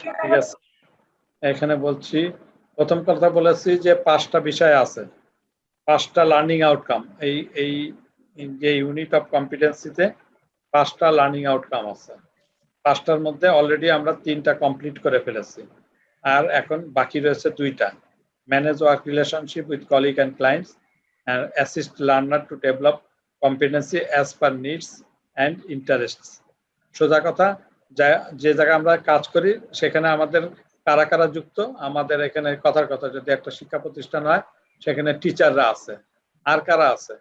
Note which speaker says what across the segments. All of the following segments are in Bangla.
Speaker 1: ঠিক আছে, এখানে বলছি প্রথম কথা বলেছি যে 5টা বিষয় আছে, 5টা লার্নিং আউটকাম। এই যে ইউনিট অফ কম্পিটেন্সিতে 5টা লার্নিং আউটকাম আছে। 5টার মধ্যে অলরেডি আমরা 3টা কমপ্লিট করে ফেলেছি, আর এখন বাকি রয়েছে 2টা, manage work relationship with colleague and clients and assist learner to develop competency as per needs and interests। সোজা কথা, যে জায়গায় আমরা কাজ করি সেখানে আমাদের কারা কারা যুক্ত, আমাদের এখানে কথার কথা যদি একটা শিক্ষা প্রতিষ্ঠান হয় সেখানে টিচাররা আছে, আর কারা আছে,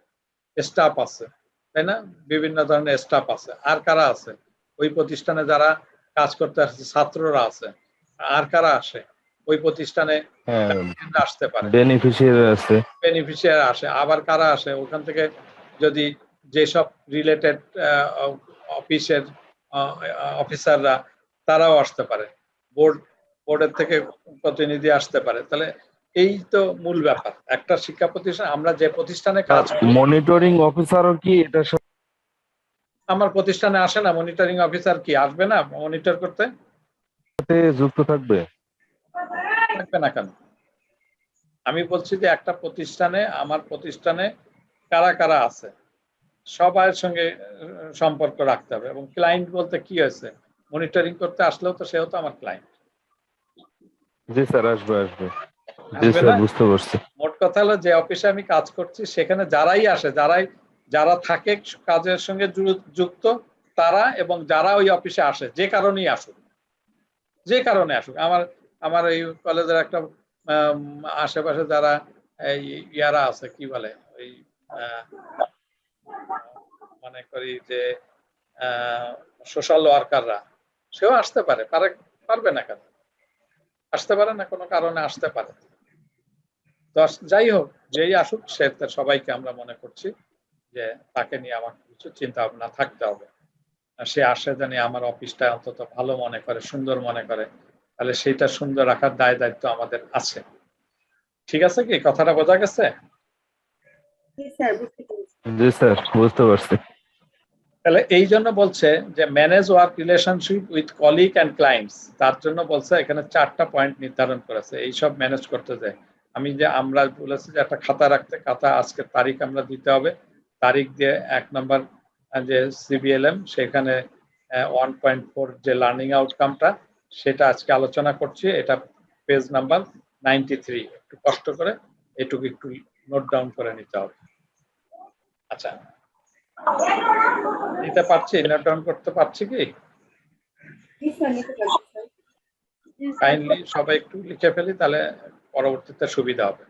Speaker 1: স্টাফ আছে, তাই না? বিভিন্ন ধরনের স্টাফ আছে, আর কারা আছে, ওই প্রতিষ্ঠানে যারা কাজ করতে আসছে ছাত্ররা আছে, আর কারা আসে ওই প্রতিষ্ঠানে আসতে পারে, বেনিফিশিয়ারি আসে, আবার কারা আসে ওখান থেকে, যদি যেসব রিলেটেড অফিসের অফিসাররা তারাও আসতে পারে, বোর্ডের থেকে প্রতিনিধি আসতে পারে। তাহলে এই তো মূল ব্যাপার। একটা শিক্ষা প্রতিষ্ঠান, আমরা যে প্রতিষ্ঠানে কাজ করি,
Speaker 2: মনিটরিং অফিসারও কি এটা
Speaker 1: আমার প্রতিষ্ঠানে আসে না? মনিটরিং অফিসার কি আসবে না মনিটর করতে?
Speaker 2: যুক্ত থাকবে
Speaker 1: না কেন? আমি বলছি যে একটা প্রতিষ্ঠানে, আমার প্রতিষ্ঠানে কারা কারা আছে সবার সঙ্গে সম্পর্ক রাখতে হবে। এবং ক্লায়েন্ট বলতে কি হয়েছে, মনিটরিং করতে আসলেও তো সেও তো আমার ক্লায়েন্ট।
Speaker 2: জি স্যার, আসবে আসবে। জি স্যার, বুঝতে পারছি।
Speaker 1: মোট কথা হলো যে অফিসে আমি কাজ করছি সেখানে যারাই আসে, যারা থাকে কাজের সঙ্গে যুক্ত তারা, এবং যারা ওই অফিসে আসে যে কারণেই আসুক, যে কারণে আসুক, আমার এই কলেজের একটা আশেপাশে যারা এই ইয়ারা আছে, কি বলে ওই মনে করি যে সোশ্যাল ওয়ার্কাররা, সেও আসতে পারে, পারবে না কেন? আসতে পারে না, কোনো কারণে আসতে পারে। যাই হোক, যেই আসুক, সে সবাইকে আমরা মনে করছি যে তাকে নিয়ে আমার কিছু চিন্তা ভাবনা থাকতে হবে। সে আসে জানি আমার অফিসটা অন্তত ভালো মনে করে, সুন্দর মনে করে, তাহলে সেইটা সুন্দর রাখার দায় দায়িত্ব আমাদের আছে। ঠিক আছে, কি কথাটা বোঝা গেছে?
Speaker 2: জি স্যার, বুঝতে পারছি।
Speaker 1: তাহলে এই জন্য বলছে যে manage work relationship with colleague and clients, তার জন্য বলছে এখানে 4টা পয়েন্ট নির্ধারণ করেছে এইসব ম্যানেজ করতে যায়। আমরা বলেছি যে একটা খাতা রাখতে, খাতা আজকের তারিখ আমরা দিতে হবে, তারিখ দিয়ে 1 নম্বর যে সিবিএলএম, সেখানে 1.4 যে লার্নিং আউটকামটা, সেটা আজকে আলোচনা করছি। এটা পেজ নাম্বার 93। একটু কষ্ট করে এটুকু একটু নোট ডাউন করে নিতে হবে। আচ্ছা, নিতে পারছি, নোট ডাউন করতে পারছি কি? কাইন্ডলি সবাই একটু লিখে ফেলি, তাহলে পরবর্তীতে সুবিধা হবে।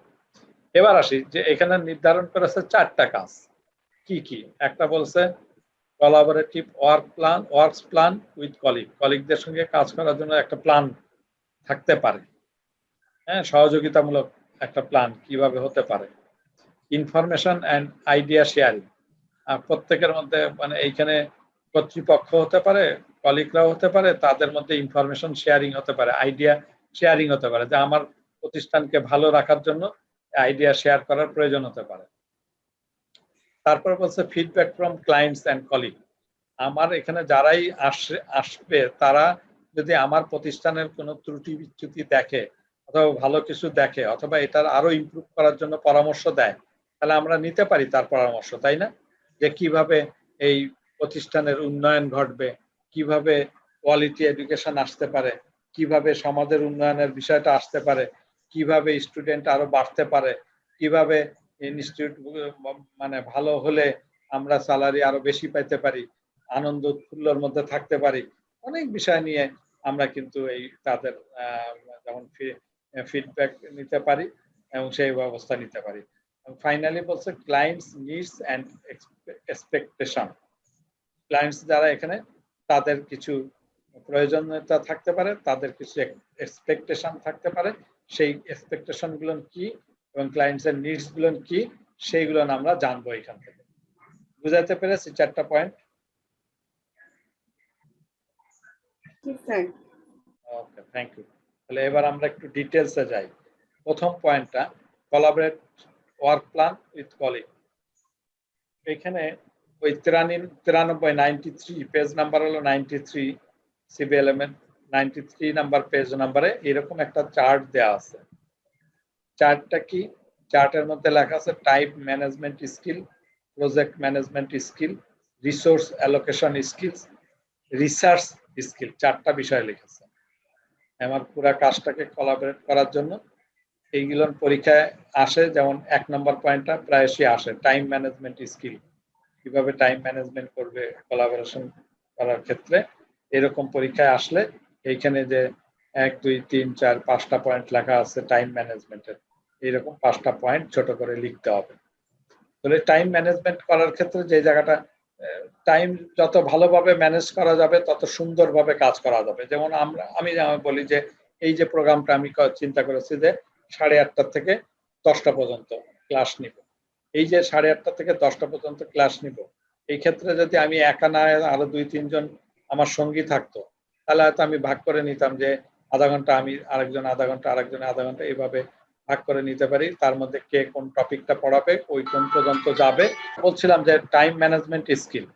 Speaker 1: এবার আসি যে এখানে নির্ধারণ করেছে 4টা কাজ। কি কি? একটা বলছে কোলাবোরেটিভ ওয়ার্কস প্ল্যান উইথ কলিগদের সঙ্গে কাজ করার জন্য একটা প্ল্যান থাকতে পারে। হ্যাঁ, সহযোগিতামূলক একটা প্ল্যান কিভাবে হতে পারে। ইনফরমেশন অ্যান্ড আইডিয়া শেয়ারিং, প্রত্যেকের মধ্যে, মানে এইখানে কর্তৃপক্ষ হতে পারে, কলিগরাও হতে পারে, তাদের মধ্যে ইনফরমেশন শেয়ারিং হতে পারে, আইডিয়া শেয়ারিং হতে পারে, যে আমার প্রতিষ্ঠানকে ভালো রাখার জন্য আইডিয়া শেয়ার করার প্রয়োজন হতে পারে। তারপর বলছে feedback from clients and colleague, আমার এখানে যারাই আসবে তারা যদি আমার প্রতিষ্ঠানের কোনো ত্রুটি বিচ্যুতি দেখে, অথবা ভালো কিছু দেখে, অথবা এটার আরো ইমপ্রুভ করার জন্য পরামর্শ দেয়, তাহলে আমরা নিতে পারি তার পরামর্শ, তাই না? যে কিভাবে এই প্রতিষ্ঠানের উন্নয়ন ঘটবে, কিভাবে কোয়ালিটি এডুকেশন আসতে পারে, কিভাবে সমাজের উন্নয়নের বিষয়টা আসতে পারে, কিভাবে স্টুডেন্ট আরো বাড়তে পারে, কিভাবে ইনস্টিটিউট মানে ভালো হলে আমরা স্যালারি আরো বেশি পাইতে পারি, আনন্দ উৎফুল্লর মধ্যে থাকতে পারি। অনেক বিষয় নিয়ে আমরা কিন্তু এই তাদের যেমন ফিডব্যাক নিতে পারি এবং সেই ব্যবস্থা নিতে পারি। ফাইনালি বলছে clients needs and expectation, clients যারা এখানে, তাদের কিছু প্রয়োজনীয়তা থাকতে পারে, তাদের কিছু এক্সপেকটেশন থাকতে পারে, সেই এক্সপেকটেশন গুলো কি এবং ক্লায়েন্টস এর নিডস গুলো কি, সেইগুলো আমরা জানবো এখান থেকে। বুঝাতে পেরেছি 4টা পয়েন্ট? Okay, thank you. তাহলে এবার আমরা একটু ডিটেলসে যাই। প্রথম পয়েন্টটা collaborate work plan with colleague. এখানে ওই 93 পেজ নাম্বার হলো 93 সিবিএলএম এর 93 নাম্বার পেজ নাম্বারে এরকম একটা চার্ট দেওয়া আছে। চার্টটা কি? চার্টের মধ্যে লেখা আছে time management skill, project management skill, resource allocation skills, research skill, 4টা বিষয় লিখেছে আমার পুরা কাজটাকে কোলাবরেট করার জন্য। এইগুলো পরীক্ষায় আসে, যেমন 1 নম্বর পয়েন্টটা প্রায়শই আসে, টাইম ম্যানেজমেন্ট স্কিল, কিভাবে টাইম ম্যানেজমেন্ট করবে কোলাবোরেশন করার ক্ষেত্রে। এরকম পরীক্ষায় আসলে এইখানে যে 1 2 3 4 5টা পয়েন্ট লেখা আছে টাইম ম্যানেজমেন্টের, এইরকম 5টা পয়েন্ট ছোট করে লিখতে হবে। তাহলে টাইম ম্যানেজমেন্ট করার ক্ষেত্রে যে জায়গাটা টাইম যত ভালোভাবে ম্যানেজ করা যাবে তত সুন্দরভাবে কাজ করা যাবে। যেমন আমি বলি যে এই যে প্রোগ্রামটা আমি চিন্তা করেছি যে 8:30 থেকে 10টা পর্যন্ত ক্লাস নিব। এই যে 8:30 থেকে 10টা পর্যন্ত ক্লাস নিব, এই ক্ষেত্রে যদি আমি একা না আরো 2-3 জন আমার সঙ্গী থাকতো, তাহলে হয়তো আমি ভাগ করে নিতাম যে আধা ঘন্টা আমি, আরেকজন আধা ঘন্টা, আরেকজন আধা ঘন্টা, এইভাবে ভাগ করে নিতে পারি। তার মধ্যে কে কোন টপিকটা পড়াবে, ওই কোন পর্যন্ত যাবে। বলছিলাম যে টাইম ম্যানেজমেন্ট স্কিল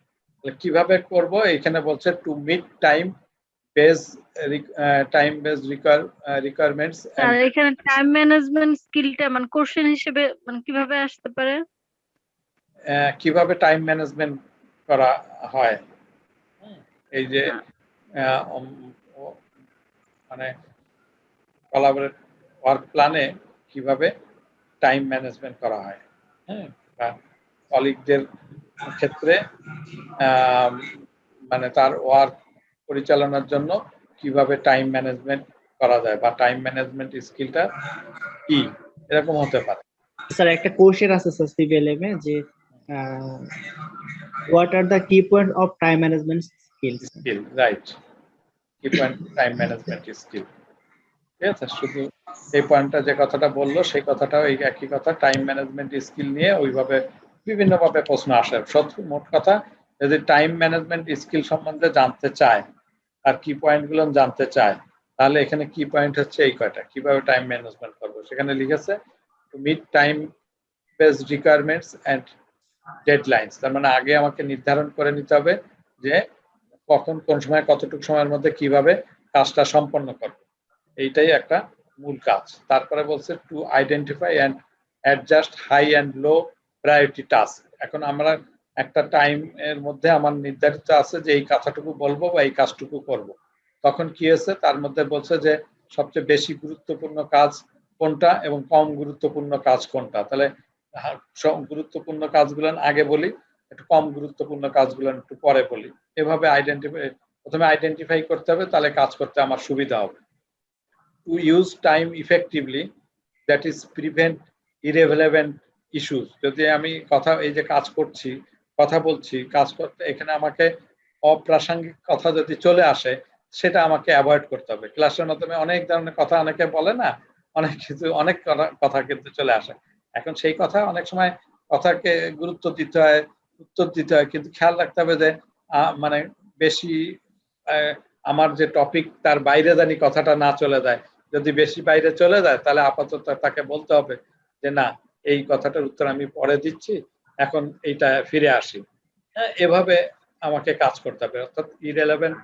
Speaker 1: কিভাবে করব, এখানে বলছে to meet time base requirements.
Speaker 3: Sir এখানে টাইম ম্যানেজমেন্ট স্কিলটা মানে কোশ্চেন হিসেবে মানে কিভাবে আসতে পারে?
Speaker 1: কিভাবে টাইম ম্যানেজমেন্ট করা হয়, এই যে মানে কোলাবরেট ওয়ার্ক প্ল্যানে কিভাবে টাইম ম্যানেজমেন্ট করা হয়, হ্যাঁ, বা কলিগদের ক্ষেত্রে মানে তার ওয়ার্ক পরিচালনার জন্য কিভাবে টাইম ম্যানেজমেন্ট করা যায়, বা টাইম ম্যানেজমেন্ট স্কিলটা কি, এরকম হতে পারে।
Speaker 4: স্যার একটা কোশ্চেন আছে স্যার সিভিএলএম এ যে হোয়াট আর দ্য কি point of time management skills.
Speaker 1: Skill, right, কি পয়েন্ট টাইম ম্যানেজমেন্ট স্কিল। ঠিক আছে, শুধু এই পয়েন্টটা যে কথাটা বললো সেই কথাটাও এই একই কথা, টাইম ম্যানেজমেন্ট স্কিল নিয়ে ওইভাবে বিভিন্নভাবে প্রশ্ন আসে। মোট কথা, যদি টাইম ম্যানেজমেন্ট স্কিল সম্বন্ধে জানতে চায় আর কি পয়েন্টগুলো জানতে চায়, তাহলে এখানে কি পয়েন্ট হচ্ছে এই কয়টা, কিভাবে টাইম ম্যানেজমেন্ট করবো। সেখানে লিখেছে to meet time based requirements and deadlines, তার মানে আগে আমাকে নির্ধারণ করে নিতে হবে যে কখন, কোন সময়, কতটুকু সময়ের মধ্যে কিভাবে কাজটা সম্পন্ন করবো, এইটাই একটা মূল কাজ। তারপরে বলছে to identify and adjust high and low priority task. এখন আমরা একটা টাইম এর মধ্যে আমার নির্ধারিত আছে যে এই কথাটুকু বলবো বা এই কাজটুকু করব, তখন কি হয়েছে তার মধ্যে বলছে যে সবচেয়ে বেশি গুরুত্বপূর্ণ কাজ কোনটা এবং কম গুরুত্বপূর্ণ কাজ কোনটা। তাহলে গুরুত্বপূর্ণ কাজগুলো আগে বলি, একটু কম গুরুত্বপূর্ণ কাজগুলো একটু পরে বলি। এভাবে প্রথমে আইডেন্টিফাই করতে হবে, তাহলে কাজ করতে আমার সুবিধা হবে। To use time effectively, that is prevent irrelevant issues. যদি আমি কথা, এই যে কাজ করছি, কথা বলছি, কাজ করতে এখানে আমাকে অপ্রাসঙ্গিক কথা যদি চলে আসে, সেটা আমাকে অ্যাভয়েড করতে হবে। ক্লাসের মাধ্যমে অনেক ধরনের কথা অনেকে বলে না, অনেক কিছু, অনেক কথা কিন্তু চলে আসে। এখন সেই কথা অনেক সময় কথাকে গুরুত্ব দিতে হয়, উত্তর দিতে হয়, কিন্তু খেয়াল রাখতে হবে যে মানে বেশি আমার যে টপিক তার বাইরে জানি কথাটা না চলে যায়। যদি বেশি বাইরে চলে যায় তাহলে আপাতত তাকে বলতে হবে যে না, এই কথাটার উত্তর আমি পরে দিচ্ছি, এখন এইটা ফিরে আসি। হ্যাঁ, এভাবে আমাকে কাজ করতে হবে। অর্থাৎ ইরেলেভেন্ট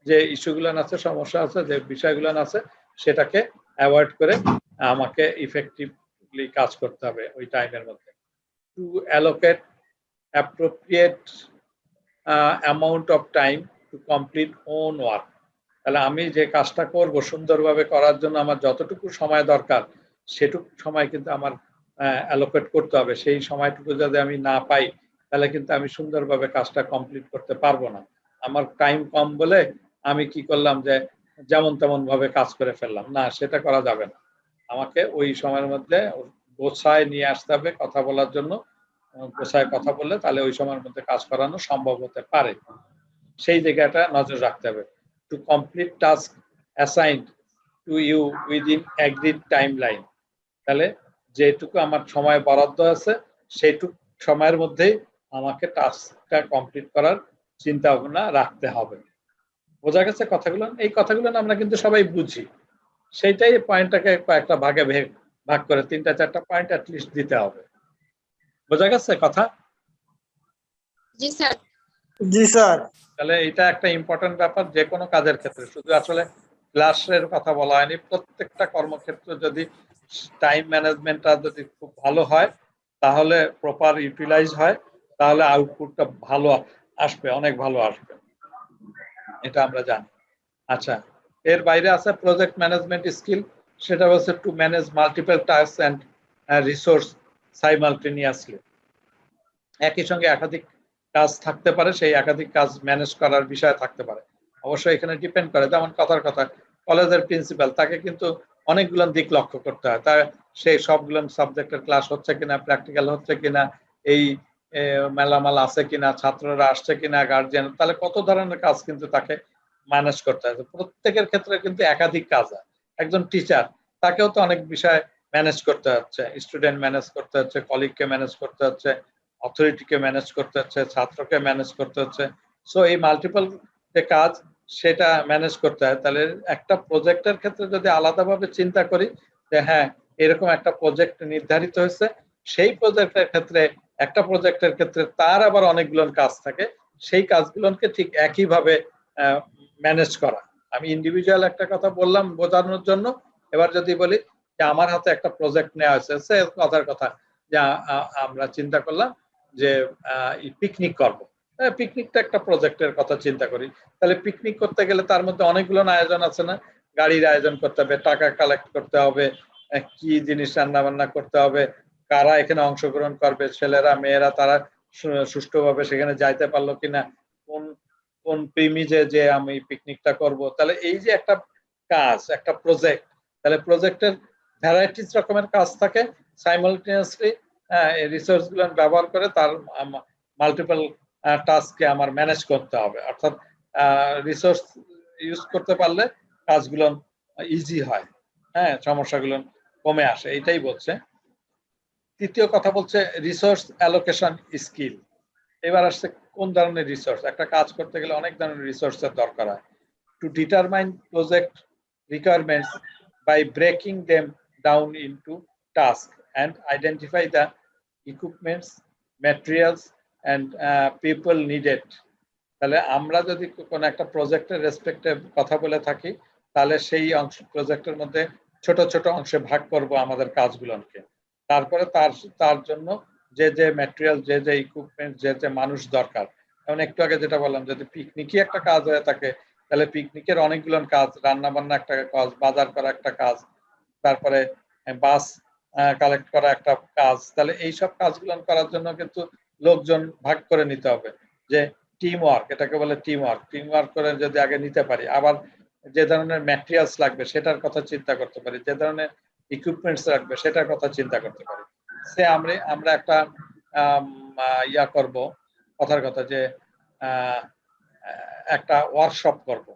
Speaker 1: যে ইস্যুগুলো আছে, সমস্যা আছে, যে বিষয়গুলো আছে, সেটাকে অ্যাভয়েড করে আমাকে ইফেক্টিভলি কাজ করতে হবে ওই টাইমের মধ্যে। To allocate appropriate amount of time to complete own work. তাহলে আমি যে কাজটা করব সুন্দরভাবে করার জন্য আমার যতটুকু সময় দরকার, সেটুকু সময় কিন্তু আমার অ্যালোকেট করতে হবে। সেই সময়টুকু যদি আমি না পাই, তাহলে কিন্তু আমি সুন্দরভাবে কাজটা কমপ্লিট করতে পারবো না। আমার টাইম কম বলে আমি কি করলাম, যে যেমন তেমন ভাবে কাজ করে ফেললাম, না, সেটা করা যাবে না। আমাকে ওই সময়ের মধ্যে গোছায় নিয়ে আসতে হবে কথা বলার জন্য। গোছায় কথা বললে তাহলে ওই সময়ের মধ্যে কাজ করানো সম্ভব হতে পারে, সেই জায়গাটা নজর রাখতে হবে। To complete task assigned to you within agreed timeline, তাহলে যেটুকু আমার সময় বরাদ্দ আছে সেইটুকু সময়ের মধ্যেই আমাকে টাস্কটা কমপ্লিট করার চিন্তা ভাবনা রাখতে হবে। বোঝা গেছে কথাগুলো? এই কথাগুলো আমরা কিন্তু সবাই বুঝি, সেইটাই পয়েন্টটাকে কয়েকটা ভাগে ভাগ করে 3-4টা পয়েন্ট অ্যাটলিস্ট দিতে হবে। বোঝা গেছে কথা?
Speaker 5: জি স্যার।
Speaker 6: জি স্যার।
Speaker 1: তাহলে এটা একটা ইম্পর্টেন্ট ব্যাপার যে কোনো কাজের ক্ষেত্রে। শুধু আসলে ক্লাসের কথা বলা হয়নি, প্রত্যেকটা কর্মক্ষেত্র যদি টাইম ম্যানেজমেন্টটা যদি খুব ভালো হয়, তাহলে প্রপার ইউটিলাইজ হয়, তাহলে আউটপুটটা ভালো আসবে, অনেক ভালো আসবে, এটা আমরা জানি। আচ্ছা, এর বাইরে আছে প্রজেক্ট ম্যানেজমেন্ট স্কিল, সেটা হচ্ছে to manage multiple task and resource simultaneously. একই সঙ্গে একাধিক কাজ থাকতে পারে, সেই একাধিক কাজ ম্যানেজ করার বিষয় থাকতে পারে। অবশ্যই এখানে ডিপেন্ড করে, যেমন কথার কথা কলেজের প্রিন্সিপাল, তাকে কিন্তু অনেকগুলো দিক লক্ষ্য করতে হয়, তার সেই সবগুলো সাবজেক্টের ক্লাস হচ্ছে কিনা, প্র্যাকটিক্যাল হচ্ছে কিনা, এই মেলামাল আছে কিনা, ছাত্ররা আসছে কিনা, গার্জিয়ান, তাহলে কত ধরনের কাজ কিন্তু তাকে ম্যানেজ করতে হয়। প্রত্যেকের ক্ষেত্রে কিন্তু একাধিক কাজ হয়। একজন টিচার, তাকেও তো অনেক বিষয় ম্যানেজ করতে হচ্ছে, স্টুডেন্ট ম্যানেজ করতে হচ্ছে, কলিগকে ম্যানেজ করতে হচ্ছে, অথরিটিকে ম্যানেজ করতে হচ্ছে, ছাত্রকে ম্যানেজ করতে হচ্ছে। সো এই মাল্টিপল যে কাজ, সেটা ম্যানেজ করতে হয়। তাহলে একটা প্রজেক্টের ক্ষেত্রে যদি আলাদাভাবে চিন্তা করি যে হ্যাঁ, এরকম একটা প্রজেক্ট নির্ধারিত হয়েছে, সেই প্রজেক্টের ক্ষেত্রে একটা প্রজেক্টের ক্ষেত্রে তার আবার অনেকগুলো কাজ থাকে, সেই কাজগুলোকে ঠিক একইভাবে ম্যানেজ করা। আমি ইন্ডিভিজুয়াল একটা কথা বললাম বোঝানোর জন্য। এবার যদি বলি যে আমার হাতে একটা প্রজেক্ট নেওয়া হয়েছে, সে কথার কথা যে আমরা চিন্তা করলাম যে পিকনিক করবো। পিকনিকটা একটা প্রজেক্টের কথা চিন্তা করি, তাহলে পিকনিক করতে গেলে তার মধ্যে অনেকগুলো আয়োজন আছে না, গাড়ির আয়োজন করতে হবে, টাকা কালেক্ট করতে হবে, কি জিনিস রান্না বান্না করতে হবে, কারা এখানে অংশগ্রহণ করবে, ছেলেরা মেয়েরা তারা সুষ্ঠুভাবে সেখানে যাইতে পারলো কিনা, কোন কোন প্রিমিজে যে আমি পিকনিকটা করব। তাহলে এই যে একটা কাজ, একটা প্রজেক্ট, তাহলে প্রজেক্টের ভ্যারাইটিস রকমের কাজ থাকে, সাইমালটেনিয়াসলি রিসোর্স গুলো ব্যবহার করে তার মাল্টিপল টাস্ককে আমার ম্যানেজ করতে হবে। অর্থাৎ রিসোর্স ইউজ করতে পারলে কাজগুলো ইজি হয়, হ্যাঁ, সমস্যাগুলো কমে আসে, এটাই বলছে। তৃতীয় কথা বলছে রিসোর্স অ্যালোকেশন স্কিল। এবার আসছে কোন ধরনের রিসোর্স, একটা কাজ করতে গেলে অনেক ধরনের রিসোর্সের দরকার হয়। To determine project requirements by breaking them down into task and identify the equipments, materials and people needed. তাহলে আমরা যদি কোনো একটা প্রজেক্টের রেসপেক্টে কথা বলে থাকি, তাহলে সেই অংশ প্রজেক্টের মধ্যে ছোট ছোট অংশে ভাগ করব আমাদের কাজগুলোকে। তারপরে তার জন্য যে যে ম্যাটেরিয়াল, যে যে ইকুইপমেন্ট, যে যে মানুষ দরকার। যেমন একটু আগে যেটা বললাম, যদি পিকনিকই একটা কাজ হয়ে থাকে, তাহলে পিকনিকের অনেকগুলো কাজ, রান্না বান্না একটা কাজ, বাজার করা একটা কাজ, তারপরে বাস কালেক্ট করা একটা কাজ। তাহলে এইসব কাজগুলো করার জন্য কিন্তু লোকজন ভাগ করে নিতে হবে, যে টিম ওয়ার্ক, এটাকে বলে টিম ওয়ার্ক। টিম ওয়ার্ক করে যদি আগে নিতে পারি, আবার যে ধরনের ম্যাটেরিয়ালস লাগবে সেটার কথা চিন্তা করতে পারি, যে ধরনের ইকুইপমেন্টস লাগবে সেটার কথা চিন্তা করতে পারি। সে আমরা একটা ইয়া করব, কথার কথা যে একটা ওয়ার্কশপ করব।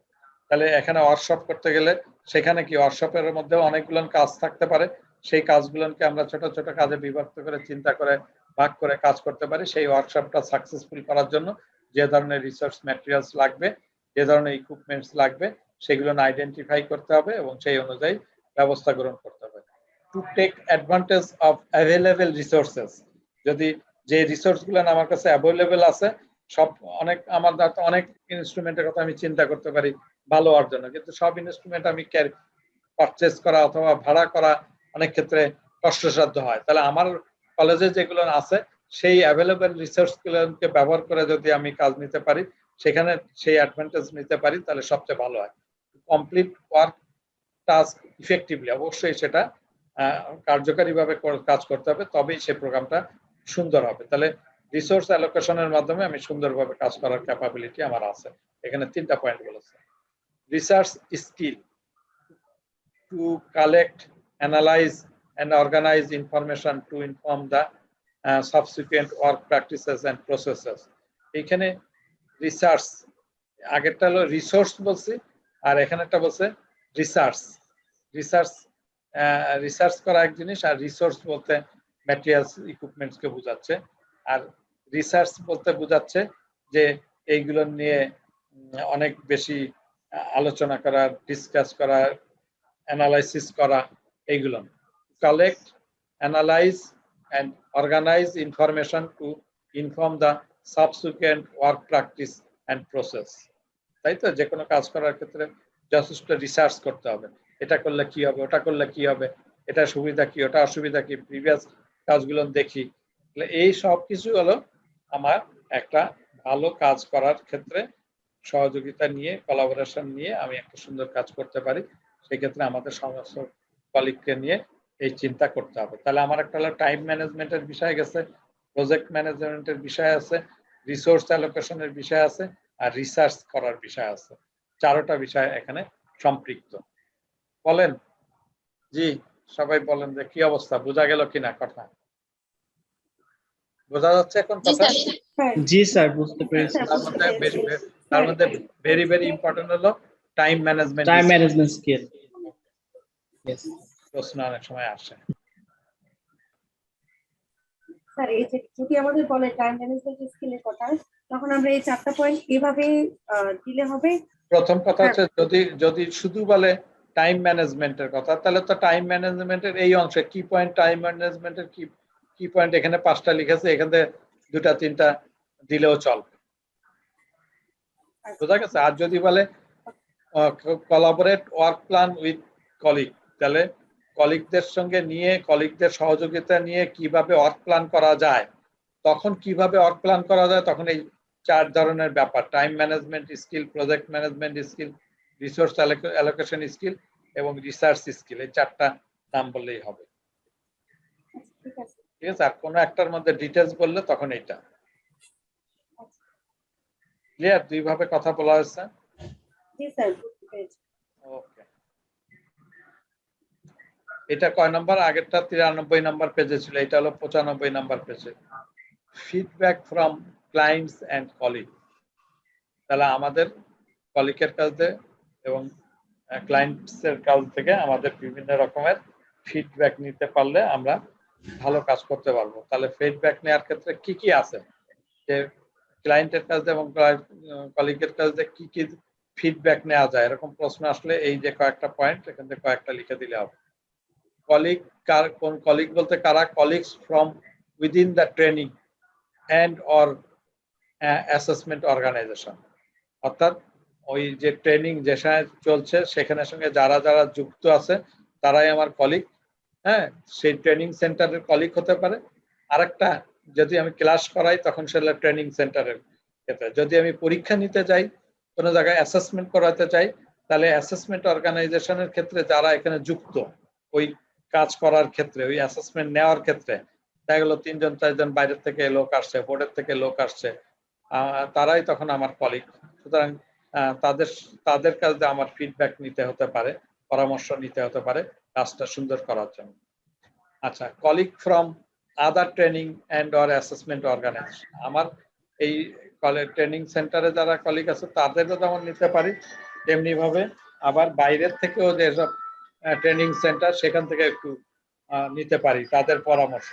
Speaker 1: তাহলে এখানে ওয়ার্কশপ করতে গেলে সেখানে কি ওয়ার্কশপের মধ্যে অনেকগুলো কাজ থাকতে পারে, সেই কাজগুলোকে আমরা ছোট ছোট কাজে বিভক্ত করে চিন্তা করে ভাগ করে কাজ করতে পারি। সেই ওয়ার্কশপটা সাকসেসফুল করার জন্য যে ধরনের রিসোর্স ম্যাটেরিয়ালস লাগবে, যে ধরনের ইকুইপমেন্টস লাগবে, সেগুলো আইডেন্টিফাই করতে হবে এবং সেই অনুযায়ী ব্যবস্থা গ্রহণ করতে হবে। To take advantage of available resources, যদি যে রিসোর্সগুলো আমার কাছে অ্যাভেলেবল আছে, সব অনেক আমার অনেক ইনস্ট্রুমেন্টের কথা আমি চিন্তা করতে পারি ভালো হওয়ার জন্য, কিন্তু সব ইনস্ট্রুমেন্ট আমি পারচেস করা অথবা ভাড়া করা অনেক ক্ষেত্রে কষ্টসাধ্য হয়। তাহলে আমার কলেজে যেগুলো আছে সেই অ্যাভেলেবল রিসোর্স গুলোকে ব্যবহার করে যদি আমি কাজ নিতে পারি, সেখানে সেই অ্যাডভান্টেজ নিতে পারি, তাহলে সবচেয়ে ভালো হয়। কমপ্লিট ওয়ার্ক টাস্ক ইফেক্টিভলি, অবশ্যই সেটা কার্যকারীভাবে কাজ করতে হবে, তবেই সেই প্রোগ্রামটা সুন্দর হবে। তাহলে রিসোর্স অ্যালোকেশনের মাধ্যমে আমি সুন্দরভাবে কাজ করার ক্যাপাবিলিটি আমার আছে। এখানে 3টা পয়েন্ট বলেছে। Research skill, to collect, analyse and organize information to inform the subsequent work practices and processes. এখানে রিসার্চ, আগেরটা হলো রিসোর্স বলছি, আর এখানে একটা বলছে রিসার্চ। রিসার্চ রিসার্চ করা এক জিনিস, আর রিসোর্স বলতে ম্যাটেরিয়ালস ইকুইপমেন্টস কে বোঝাচ্ছে, আর রিসার্চ বলতে বোঝাচ্ছে যে এইগুলো নিয়ে অনেক বেশি আলোচনা করা, ডিসকাস করা, অ্যানালাইসিস করা, এইগুলো। Collect, analyse and organize information to inform the subsequent work practice and process. তাই তো, যে কোনো কাজ করার ক্ষেত্রে যথেষ্ট রিসার্চ করতে হবে, এটা করলে কি হবে, ওটা করলে কি হবে, এটা সুবিধা কি, ওটা অসুবিধা কি, প্রিভিয়াস কাজগুলো দেখি। এই সব কিছু হলো আমার একটা ভালো কাজ করার ক্ষেত্রে সহযোগিতা নিয়ে, কোলাবোরেশন নিয়ে আমি একটা সুন্দর কাজ করতে পারি। সেক্ষেত্রে আমাদের সমস্ত কলিগকে নিয়ে এই চিন্তা করতে হবে। তাহলে আমার একটা হলো টাইম ম্যানেজমেন্টের বিষয় গেছে, প্রজেক্ট ম্যানেজমেন্টের বিষয় আছে, রিসোর্স অ্যালোকেশনের বিষয় আছে, আর রিসার্চ করার বিষয় আছে। চারোটা বিষয় এখানে সম্পৃক্ত। বলেন জি, সবাই বলেন যে কি অবস্থা, বোঝা গেল কিনা কথা? বোঝা যাচ্ছে এখন
Speaker 5: জি
Speaker 1: কথা?
Speaker 5: স্যার।
Speaker 4: জি স্যার, বুঝতে পেরেছি।
Speaker 1: তার মধ্যে ভেরি ভেরি ইম্পর্টেন্ট হলো time management.
Speaker 4: Time management skill.
Speaker 1: প্রশ্ন অনেক সময় আসে।
Speaker 6: স্যার এই যে যদি আমাদের বলে টাইম ম্যানেজমেন্ট স্কিলের কথা, তখন আমরা এই 4টা পয়েন্ট কিভাবে দিলে হবে?
Speaker 1: প্রথম কথা হচ্ছে যদি শুধু বলে টাইম ম্যানেজমেন্টের কথা, তাহলে তো টাইম ম্যানেজমেন্টের এই অংশে কি পয়েন্ট, টাইম ম্যানেজমেন্টের কি পয়েন্ট এখানে 5টা লিখেছে, এখান থেকে 2টা 3টা দিলেও চলবে। বোঝা গেছে? আর যদি বলে collaborate work plan with colleague, তাহলে কলিগদের সঙ্গে নিয়ে, কলিগদের সহযোগিতা নিয়ে কিভাবে ওয়ার্ক প্ল্যান করা যায়, তখন কিভাবে ওয়ার্ক প্ল্যান করা যায়, তখন এই 4 ধরনের ব্যাপার, time management skill, project management skill, resource allocation skill এবং রিসার্চ স্কিল, এই 4টা নাম বললেই হবে।
Speaker 6: ঠিক আছে।
Speaker 1: ঠিক আছে? আর কোনো একটার মধ্যে ডিটেলস বললে তখন এইটা ক্লিয়ার। 2 ভাবে কথা বলা হয়েছে।
Speaker 6: জি স্যার, বুঝতে পেরেছি।
Speaker 1: ওকে, এটা কয় নাম্বার? আগেরটা 93 নাম্বার পেজে ছিল, এটা হলো 95 নাম্বার পেজে। Feedback from clients and colleague. তাহলে আমাদের কলিগের কাছ থেকে এবং ক্লায়েন্টসের কাছ থেকে আমাদের বিভিন্ন রকমের ফিডব্যাক নিতে পারলে আমরা ভালো কাজ করতে পারবো। তাহলে ফিডব্যাক নেওয়ার ক্ষেত্রে কি কি আছে, যে ক্লায়েন্টের কাছ থেকে এবং কলিগের কাছ থেকে কি কি ফিডব্যাক নেওয়া যায়, এরকম প্রশ্ন আসলে এই যে কয়েকটা পয়েন্ট এখান থেকে কয়েকটা লিখে দিলে হবে। কলিগ কোন কলিগ বলতে কারা? Colleagues from within the training and or assessment organization, অর্থাৎ ওই যে ট্রেনিং যেখানে চলছে সেখানের সঙ্গে যারা যারা যুক্ত আছে তারাই আমার কলিগ। হ্যাঁ, সেই ট্রেনিং সেন্টারের কলিগ হতে পারে। আরেকটা, যদি আমি ক্লাস করাই তখন সেটা ট্রেনিং সেন্টারের ক্ষেত্রে। যদি আমি পরীক্ষা নিতে যাই, কোনো জায়গায় অ্যাসেসমেন্ট করাতে চাই, তাহলে অ্যাসেসমেন্ট অর্গানাইজেশনের ক্ষেত্রে যারা এখানে যুক্ত ওই কাজ করার ক্ষেত্রে, ওই অ্যাসেসমেন্ট নেওয়ার ক্ষেত্রে, দেখা গেল 3 জন 4 জন বাইরের থেকে লোক আসছে, বোর্ডের থেকে লোক আসছে, তারাই তখন আমার কলিগ। সুতরাং তাদের কাছে আমার ফিডব্যাক নিতে হতে পারে, পরামর্শ নিতে হতে পারে কাজটা সুন্দর করার জন্য। আচ্ছা, colleague from other training and or assessment organization, আমার এই ট্রেনিং সেন্টারে যারা কলিগ আছে তাদেরও যেমন নিতে পারি, তেমনি ভাবে আবার বাইরের থেকেও যেসব ট্রেনিং সেন্টার সেখান থেকে একটু নিতে পারি তাদের পরামর্শ।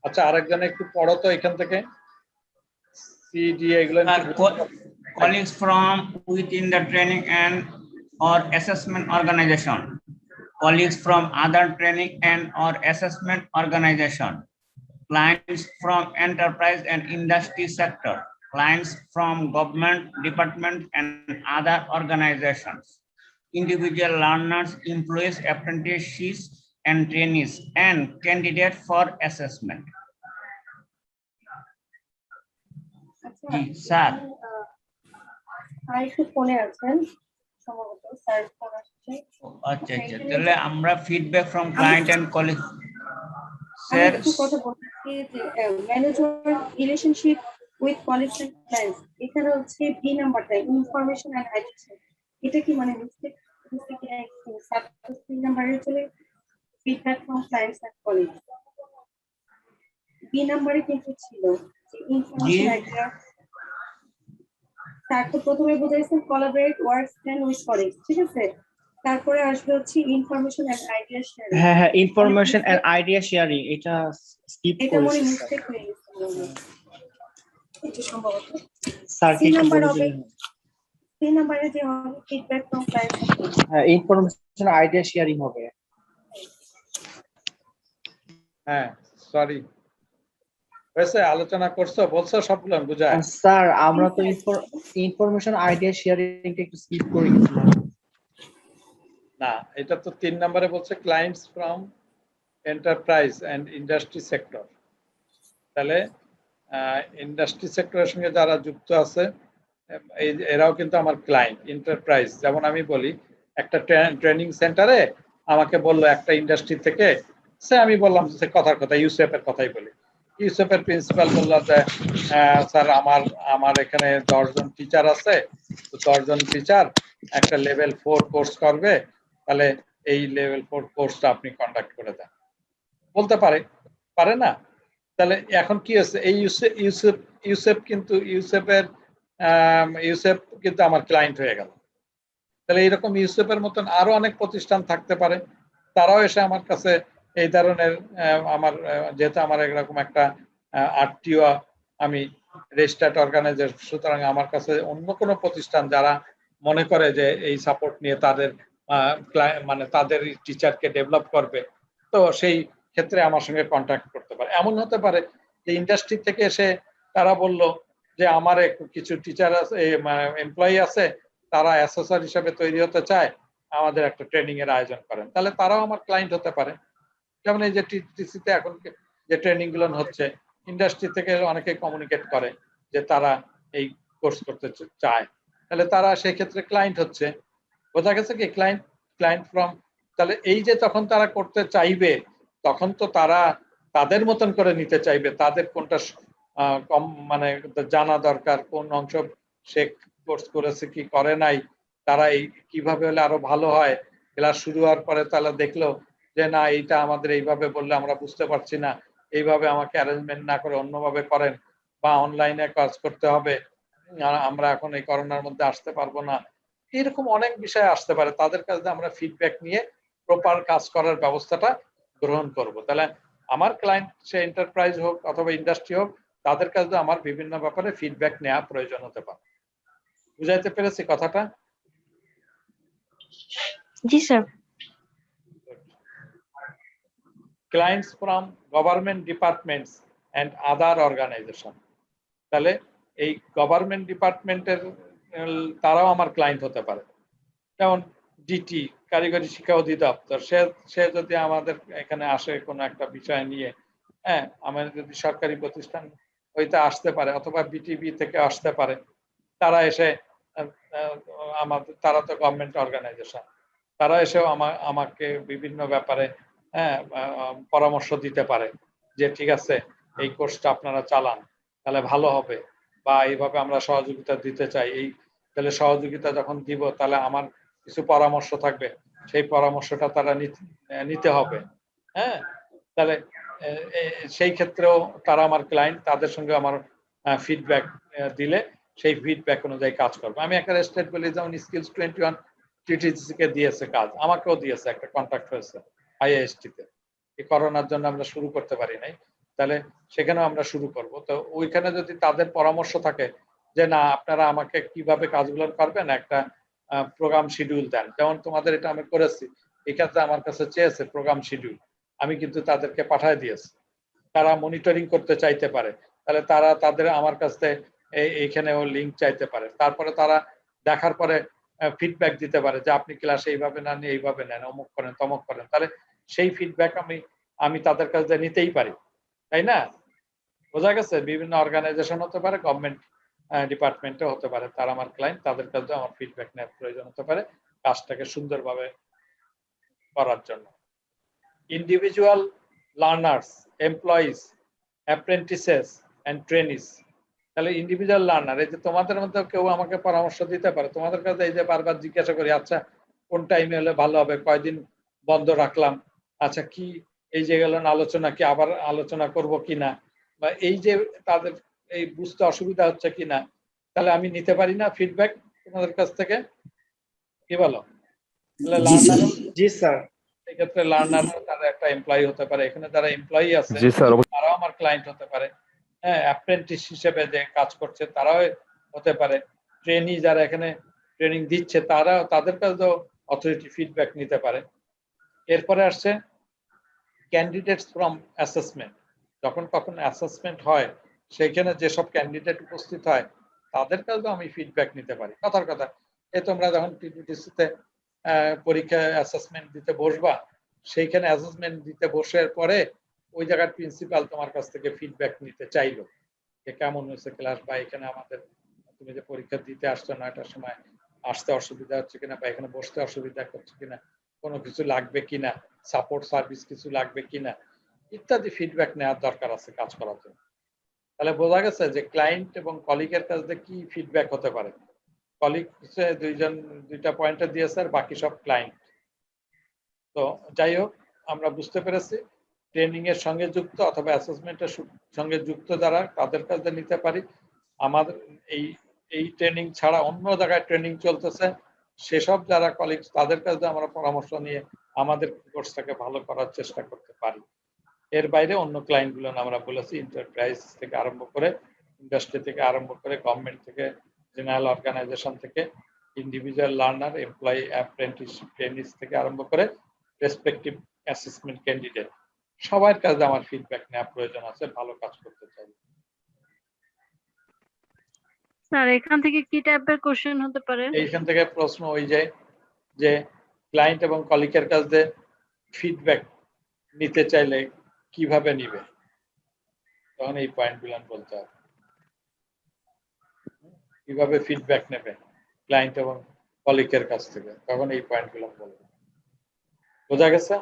Speaker 1: আচ্ছা, আরেকজন একটু পড়ো তো এখান থেকে সিডি এগুলো।
Speaker 7: Colleagues from within the training and or assessment organization, colleagues from other training and or assessment organization, clients from enterprise and industry sector, clients from government department and other organizations, individual learners, employees, apprentices and trainees, and candidate for assessment. জি স্যার।
Speaker 6: আর একটু ফোনে আছেন সম্ভবত, স্যার ফোন আসছে।
Speaker 7: আচ্ছা আচ্ছা, তাহলে আমরা feedback from client and colleague sir
Speaker 6: একটু কথা বলছি যে manager relationship with colleagues and clients, এখানে হচ্ছে বি নাম্বারটা ইনফরমেশন এন্ড আইডিয়া, এটা কি মানে মিস্টেক স্যার? 3 নাম্বারে চলে feedback from clients and colleagues, B নাম্বারে কিন্তু ছিল যে ইনফরমেশন আইডিয়া। স্যার তো প্রথমে বুঝাইছেন collaborate works plan with colleagues, ঠিক আছে, তারপরে আসবে হচ্ছে ইনফরমেশন এন্ড আইডিয়া শেয়ারিং।
Speaker 4: হ্যাঁ হ্যাঁ, ইনফরমেশন এন্ড আইডিয়া শেয়ারিং, এটা স্কিপ
Speaker 6: এটা মনে
Speaker 4: করেছি
Speaker 6: মিস্টেক হয়ে গেছে এটা সম্ভবত।
Speaker 4: স্যার।
Speaker 6: সি নাম্বার হবে, সি নাম্বারে যে হবে ফিডব্যাক ফ্রম ক্লায়েন্টস।
Speaker 4: হ্যাঁ, ইনফরমেশন আইডিয়া শেয়ারিং হবে।
Speaker 1: হ্যাঁ, সরি, হয়েছে, আলোচনা করছো, বলছো সবগুলো বুঝায়।
Speaker 4: স্যার আমরা তো ইনফরমেশন আইডিয়া শেয়ারিংটা একটু স্কিপ করে গেছিলাম।
Speaker 1: না, এটা তো 3 নম্বরে বলছে clients from enterprise and industry sector. তাহলে ইন্ডাস্ট্রি সেক্টরের সঙ্গে যারা যুক্ত আছে এরাও কিন্তু আমার ক্লায়েন্ট। এন্টারপ্রাইজ যেমন আমি বলি একটা ট্রেনিং সেন্টারে আমাকে বললো একটা ইন্ডাস্ট্রি থেকে, সে আমি বললাম যে কথার কথা ইউসেফের কথাই বলি, ইউসেফের প্রিন্সিপাল বললো যে স্যার আমার এখানে 10 জন টিচার আছে, তো 10 জন টিচার একটা লেভেল 4 কোর্স করবে, তাহলে এই লেভেল 4 কোর্সটা আপনি কন্ডাক্ট করে দেন। বলতে পারে না? তাহলে এখন কি হচ্ছে, এই ইউসেফ কিন্তু ইউসেফ কিন্তু আমার ক্লায়েন্ট হয়ে গেল। তাহলে এইরকম ইউসেফের মতন আরো অনেক প্রতিষ্ঠান থাকতে পারে, তারাও এসে আমার কাছে এই ধরনের আমার যেহেতু আমার এরকম একটা আরটিও আমি রেজিস্টার্ড অর্গানাইজেশন, সুতরাং আমার কাছে অন্য কোনো প্রতিষ্ঠান যারা মনে করে যে এই সাপোর্ট নিয়ে তাদের মানে তাদের টিচারকে ডেভেলপ করবে, তো সেই ক্ষেত্রে আমার সঙ্গে কন্ট্যাক্ট করতে পারে। এমন হতে পারে যে ইন্ডাস্ট্রি থেকে এসে তারা বলল যে আমার কিছু টিচার আছে, এমপ্লয়ি আছে, তারা অ্যাসেসর হিসেবে তৈরি হতে চায়, আমাদের একটা ট্রেনিং এর আয়োজন করেন, তাহলে তারাও আমার ক্লায়েন্ট হতে পারে। যেমন এই যে টিটিসিতে এখন যে ট্রেনিং গুলো হচ্ছে, ইন্ডাস্ট্রি থেকে অনেকে কমিউনিকেট করে যে তারা এই কোর্স করতে চায়, তাহলে তারা সেই ক্ষেত্রে ক্লায়েন্ট হচ্ছে। বোঝা গেছে কি? ক্লায়েন্ট ফ্রম, তাহলে এই যে তখন তারা করতে চাইবে, তখন তো তারা তাদের মতন করে নিতে চাইবে, তাদের কোনটা কম মানে জানা দরকার, কোন অংশ সে কোর্স করেছে কি করে নাই, তারা এই কিভাবে হলে আরো ভালো হয়। ক্লাস শুরু হওয়ার পরে তারা দেখলো যে না, এইটা আমাদের এইভাবে বললে আমরা বুঝতে পারছি না, এইভাবে আমাকে অ্যারেঞ্জমেন্ট না করে অন্যভাবে করেন, বা অনলাইনে কাজ করতে হবে, আমরা এখন এই করোনার মধ্যে আসতে পারবো না, এরকম অনেক বিষয় আসতে পারে। তাদের কাছে আমরা ফিডব্যাক নিয়ে প্রপার কাজ করার ব্যবস্থাটা গ্রহণ করব। তাহলে আমার ক্লায়েন্ট সে এন্টারপ্রাইজ হোক অথবা ইন্ডাস্ট্রি হোক, তাদের কাছে আমার বিভিন্ন ব্যাপারে ফিডব্যাক নেওয়া প্রয়োজন হতে পারে। বুঝাইতে পেরেছি কথাটা?
Speaker 3: জি sir.
Speaker 1: Clients from government departments and other organization, তাহলে এই গভর্নমেন্ট ডিপার্টমেন্টের তারাও আমার ক্লায়েন্ট হতে পারে। যেমন ডিটি, কারিগরি শিক্ষা অধিদপ্তর, সে যদি আমাদের এখানে আসে কোনো একটা বিষয় নিয়ে, হ্যাঁ, আমাদের যদি সরকারি প্রতিষ্ঠান হইতে আসতে পারে, অথবা বিটিবি থেকে আসতে পারে, তারা এসে আমাদের, তারা তো গভর্নমেন্ট অর্গানাইজেশন, তারা এসেও আমাকে বিভিন্ন ব্যাপারে পরামর্শ দিতে পারে যে ঠিক আছে এই কোর্সটা আপনারা চালান, তাহলে ভালো হবে, বা এইভাবে আমরা সহযোগিতা দিতে চাই, এই তাহলে সহযোগিতা যখন দিব তাহলে আমার কিছু পরামর্শ থাকবে, সেই পরামর্শটা তারা নিতে হবে। হ্যাঁ, তাহলে সেই ক্ষেত্রেও তারা আমার ক্লায়েন্ট, তাদের সঙ্গে আমার ফিডব্যাক দিলে সেই ফিডব্যাক অনুযায়ী কাজ করবো। আমি একটা স্টেট বলি, যেমন স্কিলস 21 টিটিসি কে দিয়েছে কাজ, আমাকেও দিয়েছে, একটা কন্ট্রাক্ট হয়েছে আইআইএসটি তে। এই করোনার জন্য আমরা শুরু করতে পারি নাই, তাহলে সেখানেও আমরা শুরু করব। তো ওইখানে যদি তাদের পরামর্শ থাকে যে না, আপনারা আমাকে কিভাবে কাজগুলো করবেন, একটা প্রোগ্রাম শিডিউল দেন, যেমন তোমাদের এটা আমি করেছি, এক্ষেত্রে আমার কাছে চেয়েছে প্রোগ্রাম শিডিউল, আমি কিন্তু তাদেরকে পাঠায় দিয়েছি। তারা মনিটরিং করতে চাইতে পারে, তাহলে তারা তাদের আমার কাছে এইখানেও লিঙ্ক চাইতে পারে, তারপরে তারা দেখার পরে ফিডব্যাক দিতে পারে যে আপনি ক্লাসে এইভাবে নেন, এইভাবে নেন, অমুক করেন, তমুক করেন, তাহলে সেই ফিডব্যাক আমি তাদের কাছে নিতেই পারি, তাই না? বোঝা গেছে? বিভিন্ন অর্গানাইজেশন হতে পারে, গভর্নমেন্ট ডিপার্টমেন্টও হতে পারে, তারা আমার ক্লায়েন্ট, তাদের কাছে আমার ফিডব্যাক নেওয়ার প্রয়োজন হতে পারে কাজটাকে সুন্দরভাবে করার জন্য। Individual learners, employees, apprentices and trainees, তাহলে ইন্ডিভিজুয়াল লার্নার, এই যে তোমাদের মধ্যে কেউ আমাকে পরামর্শ দিতে পারে, তোমাদের কাছে এই যে বারবার জিজ্ঞাসা করি, আচ্ছা কোন টাইমে হলে ভালো হবে, কয়দিন বন্ধ রাখলাম, আচ্ছা কি এই যে গেলেন আলোচনা, কি আবার আলোচনা করব কিনা, বা এই যে তাদের এই বুঝতে অসুবিধা হচ্ছে কিনা, তাহলে আমি নিতে পারি না ফিডব্যাক তোমাদের কাছ থেকে? কি বলো?
Speaker 4: জি স্যার।
Speaker 1: সেক্ষেত্রে লার্নার তারা একটা এমপ্লয়ি হতে পারে, এখানে যারা এমপ্লয়ি আছে
Speaker 2: জি স্যার।
Speaker 1: তারাও আমার ক্লায়েন্ট হতে পারে। হ্যাঁ, অ্যাপ্রেন্টিস হিসেবে যে কাজ করছে তারাও হতে পারে, ট্রেনি যারা এখানে ট্রেনিং দিচ্ছে তারাও, তাদের কাছেও অথরিটি ফিডব্যাক নিতে পারে। এরপরে আসছে ক্যান্ডিডেটস ফ্রম অ্যাসেসমেন্ট, যখন কখন অ্যাসেসমেন্ট হয় সেখানে যেসব ক্যান্ডিডেট উপস্থিত হয় তাদের কাছেও আমি ফিডব্যাক নিতে পারি। কথার কথা, তোমরা যখন টিটিসিতে পরীক্ষা অ্যাসেসমেন্ট দিতে বসবা, সেইখানে অ্যাসেসমেন্ট দিতে বসার পরে ওই জায়গার প্রিন্সিপাল তোমার কাছ থেকে ফিডব্যাক নিতে চাইলো যে কেমন হয়েছে ক্লাস, বা এখানে আমাদের তুমি যে পরীক্ষা দিতে আসছো 9টার সময় আসতে অসুবিধা হচ্ছে কিনা, বা এখানে বসতে অসুবিধা করছে কিনা, কোনো কিছু লাগবে কিনা, সাপোর্ট সার্ভিস কিছু লাগবে কিনা ইত্যাদি ফিডব্যাক নেওয়ার দরকার আছে কাজ করার জন্য। তাহলে বোঝা গেছে যে ক্লায়েন্ট এবং কলিগের কাছে কি ফিডব্যাক হতে পারে। কলিগ দুইটা পয়েন্টে দিয়েছে আর বাকি সব ক্লায়েন্ট। তো যাই হোক, আমরা বুঝতে পেরেছি ট্রেনিং এর সঙ্গে যুক্ত অথবা অ্যাসেসমেন্টের সঙ্গে যুক্ত যারা তাদের কাছে নিতে পারি। আমাদের এই ট্রেনিং ছাড়া অন্য জায়গায় ট্রেনিং চলতেছে সেসব যারা কলিগ তাদের কাছে আমরা পরামর্শ নিয়ে আমাদের কোর্সটাকে ভালো করার চেষ্টা করতে পারি। এর বাইরে অন্য ক্লায়েন্ট গুলো আমরা বলেছি এন্টারপ্রাইজ থেকে আরম্ভ করে, ইন্ডাস্ট্রি থেকে আরম্ভ করে, গভর্নমেন্ট থেকে, জেনারেল অর্গানাইজেশন থেকে, ইন্ডিভিজুয়াল লার্নার, এমপ্লয়ি, অ্যাপ্রেন্টিস, ট্রেনিস থেকে আরম্ভ করে রেসপেক্টিভ অ্যাসেসমেন্ট ক্যান্ডিডেট সবার কাছে আমার ফিডব্যাক নেওয়া প্রয়োজন আছে ভালো কাজ করতে চাই।
Speaker 3: স্যার এখান থেকে কি টাইপের কোশ্চেন হতে পারে?
Speaker 1: এইখান থেকে প্রশ্ন ওই যে ক্লায়েন্ট এবং কলিগের কাছে ফিডব্যাক নিতে চাইলে কিভাবে নিবে, তখন এই পয়েন্টগুলো বলতে হবে। কিভাবে ফিডব্যাক নেবে ক্লায়েন্ট এবং কলিগের কাছ থেকে, তখন এই পয়েন্টগুলো বলবে। বোঝা গেছে?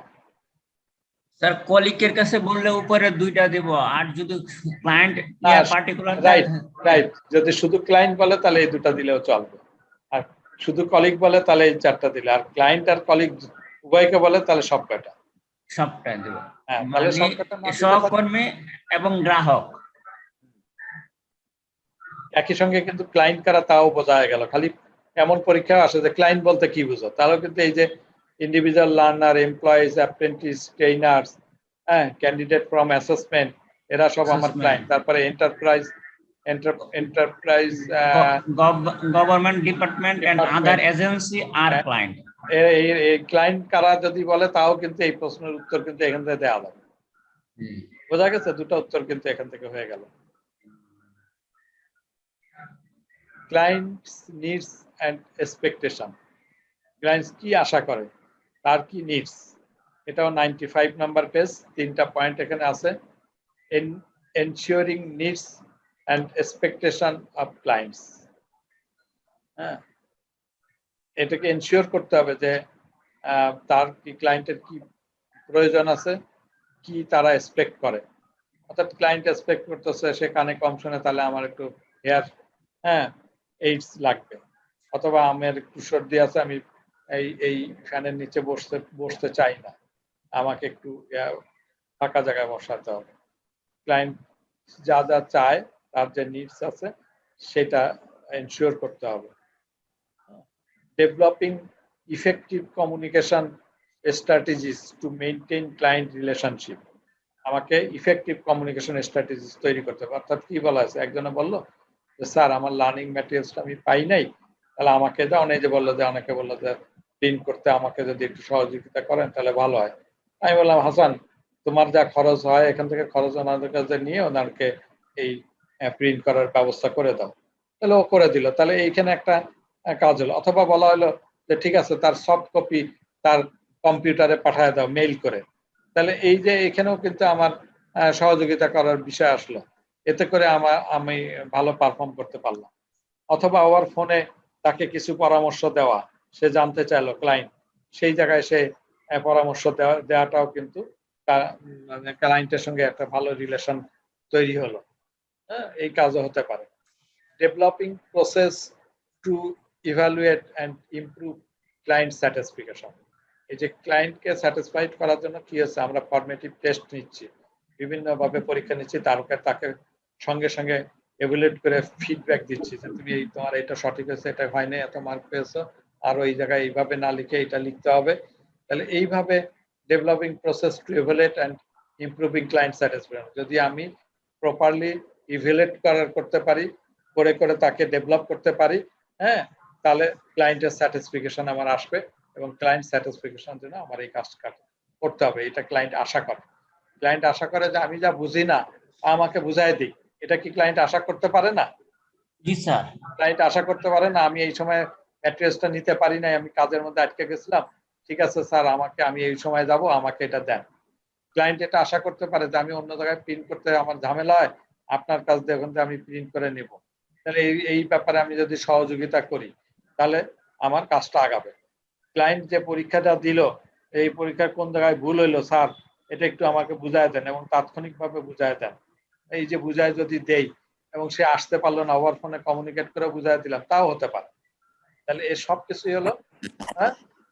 Speaker 7: স্যার কলিগের কাছে বললে উপরে 2টা দেব, আর যদি ক্লায়েন্ট পার্টিকুলার
Speaker 1: রাইট, যদি শুধু ক্লায়েন্ট বলে তাহলে এই 2টা দিলেও চলবে, আর শুধু কলিগ বলে তাহলে এই 4টা দিলে, আর ক্লায়েন্ট আর কলিগ উভয়কে বলে তাহলে সবটা
Speaker 7: দেব।
Speaker 1: হ্যাঁ, তাহলে
Speaker 7: মানে
Speaker 1: সবকটা না দিলে
Speaker 7: সহকর্মী এবং গ্রাহক
Speaker 1: একই সঙ্গে কিন্তু ক্লায়েন্ট কারা তাও বোঝা গেল। খালি এমন পরীক্ষা আসে যে ক্লায়েন্ট বলতে কি বুঝো, তাহলে কিন্তু এই যে individual learner, employees, apprentice, trainers, হ্যাঁ, ক্যান্ডিডেট ফ্রম অ্যাসেসমেন্ট, এরা সব আমার ক্লায়েন্ট। তারপরে enterprise
Speaker 7: government department and other agency আর ক্লায়েন্ট।
Speaker 1: এই ক্লায়েন্ট কারা যদি বলে তাও কিন্তু এই প্রশ্নের উত্তর কিন্তু এখান থেকে দেওয়া যাবে। বোঝা গেছে? 2টা উত্তর কিন্তু এখান থেকে হয়ে গেল। Clients needs and expectation, clients কি আশা করে, তার কি নিডস, এটাও 95 নাম্বার পেজ, 3টা পয়েন্ট এখানে আছে। Ensuring needs and expectation of clients, হ্যাঁ, এটাকে এনশিওর করতে হবে যে তার কি ক্লায়েন্টের কি প্রয়োজন আছে, কি তারা এক্সপেক্ট করে। অর্থাৎ ক্লায়েন্ট এক্সপেক্ট করতেছে সে কানে কম শোনে, তাহলে আমার একটু হেয়ার এইডস লাগবে, অথবা আমার একটু সর্দি আছে, আমি এই ফ্যানের নিচে বসতে চাই না, আমাকে একটু ফাঁকা জায়গায় বসাতে হবে। ক্লায়েন্ট যা যা চায়, তার যে নিডস আছে সেটা এনশিওর করতে হবে। Developing effective communication strategies to maintain client relationship, আমাকে ইফেক্টিভ কমিউনিকেশন স্ট্র্যাটেজিস তৈরি করতে হবে। অর্থাৎ কি বলা আছে, একজনে বললো যে স্যার আমার লার্নিং ম্যাটেরিয়ালসটা আমি পাই নাই, তাহলে আমাকে দাও। অনেক যে বললো যে অনেকে বললো যে প্রিন্ট করতে আমাকে যদি একটু সহযোগিতা করেন তাহলে ভালো হয়। আমি বললাম হাসান, তোমার যা খরচ হয় এখান থেকে খরচ ওনাদের কাছে নিয়ে ওনাকে এই প্রিন্ট করার ব্যবস্থা করে দাও। তাহলে ও করে দিল, তাহলে এইখানে একটা কাজ হলো। অথবা বলা হলো যে ঠিক আছে, তার সফট কপি তার কম্পিউটারে পাঠায় দাও মেইল করে। তাহলে এই যে এখানেও কিন্তু আমার সহযোগিতা করার বিষয় আসলো, এতে করে আমি ভালো পারফর্ম করতে পারলাম। অথবা ওর ফোনে তাকে কিছু পরামর্শ দেওয়া, সে জানতে চাইলো ক্লায়েন্ট, সেই জায়গায় সে পরামর্শ দেওয়াটাও কিন্তু ক্লায়েন্টের সঙ্গে একটা ভালো রিলেশন তৈরি হলো। হ্যাঁ, এই কাজও হতে পারে। Developing process to evaluate and improve client satisfaction, এই যে ক্লায়েন্টকে স্যাটিসফাইড করার জন্য কি হচ্ছে, আমরা ফরমেটিভ টেস্ট নিচ্ছি, বিভিন্নভাবে পরীক্ষা নিচ্ছি, তাকে সঙ্গে সঙ্গে এভালুয়েট করে ফিডব্যাক দিচ্ছি যে তুমি তোমার এটা সঠিক হয়েছে, এটা হয়নি, এত মার্ক পেয়েছো, আর ওই জায়গায় এইভাবে না লিখে এটা লিখতে হবে। তাহলে এইভাবে developing process to evaluate and improving client satisfaction, যদি আমি প্রপারলি ইভ্যালুয়েট করতে পারি, করে তাকে ডেভেলপ করতে পারি, হ্যাঁ, তাহলে ক্লায়েন্টের স্যাটিসফ্যাকশন আমার আসবে, এবং ক্লায়েন্ট স্যাটিসফ্যাকশনের জন্য আমার এই কাজটা করতে হবে। এটা ক্লায়েন্ট আশা করে। ক্লায়েন্ট আশা করে যে আমি যা বুঝি না আমাকে বুঝাই দিই, এটা কি ক্লায়েন্ট আশা করতে পারে না?
Speaker 7: জি স্যার।
Speaker 1: ক্লায়েন্ট আশা করতে পারে না আমি এই সময় ম্যাটেরিয়ালসটা নিতে পারি নাই, আমি কাজের মধ্যে আটকে গেছিলাম, ঠিক আছে স্যার আমি এই সময় যাব, আমাকে এটা দেন। ক্লায়েন্ট এটা আশা করতে পারে যে আমি অন্য জায়গায় প্রিন্ট করতে আমার ঝামেলা হয়, আপনার কাছ দিয়ে ওখান থেকে আমি প্রিন্ট করে নিব। তাহলে এই ব্যাপারে আমি যদি সহযোগিতা করি তাহলে আমার কাজটা আগাবে। ক্লায়েন্ট যে পরীক্ষাটা দিল, এই পরীক্ষার কোন জায়গায় ভুল হইলো স্যার এটা একটু আমাকে বুঝায় দেন, এবং তাৎক্ষণিকভাবে বুঝায় দেন। এই যে বুঝায় যদি দেই এবং সে আসতে পারলো না, ওভার ফোনে কমিউনিকেট করে বুঝায় দিলাম, তাও হতে পারে। তাহলে এই সব কিছুই হলো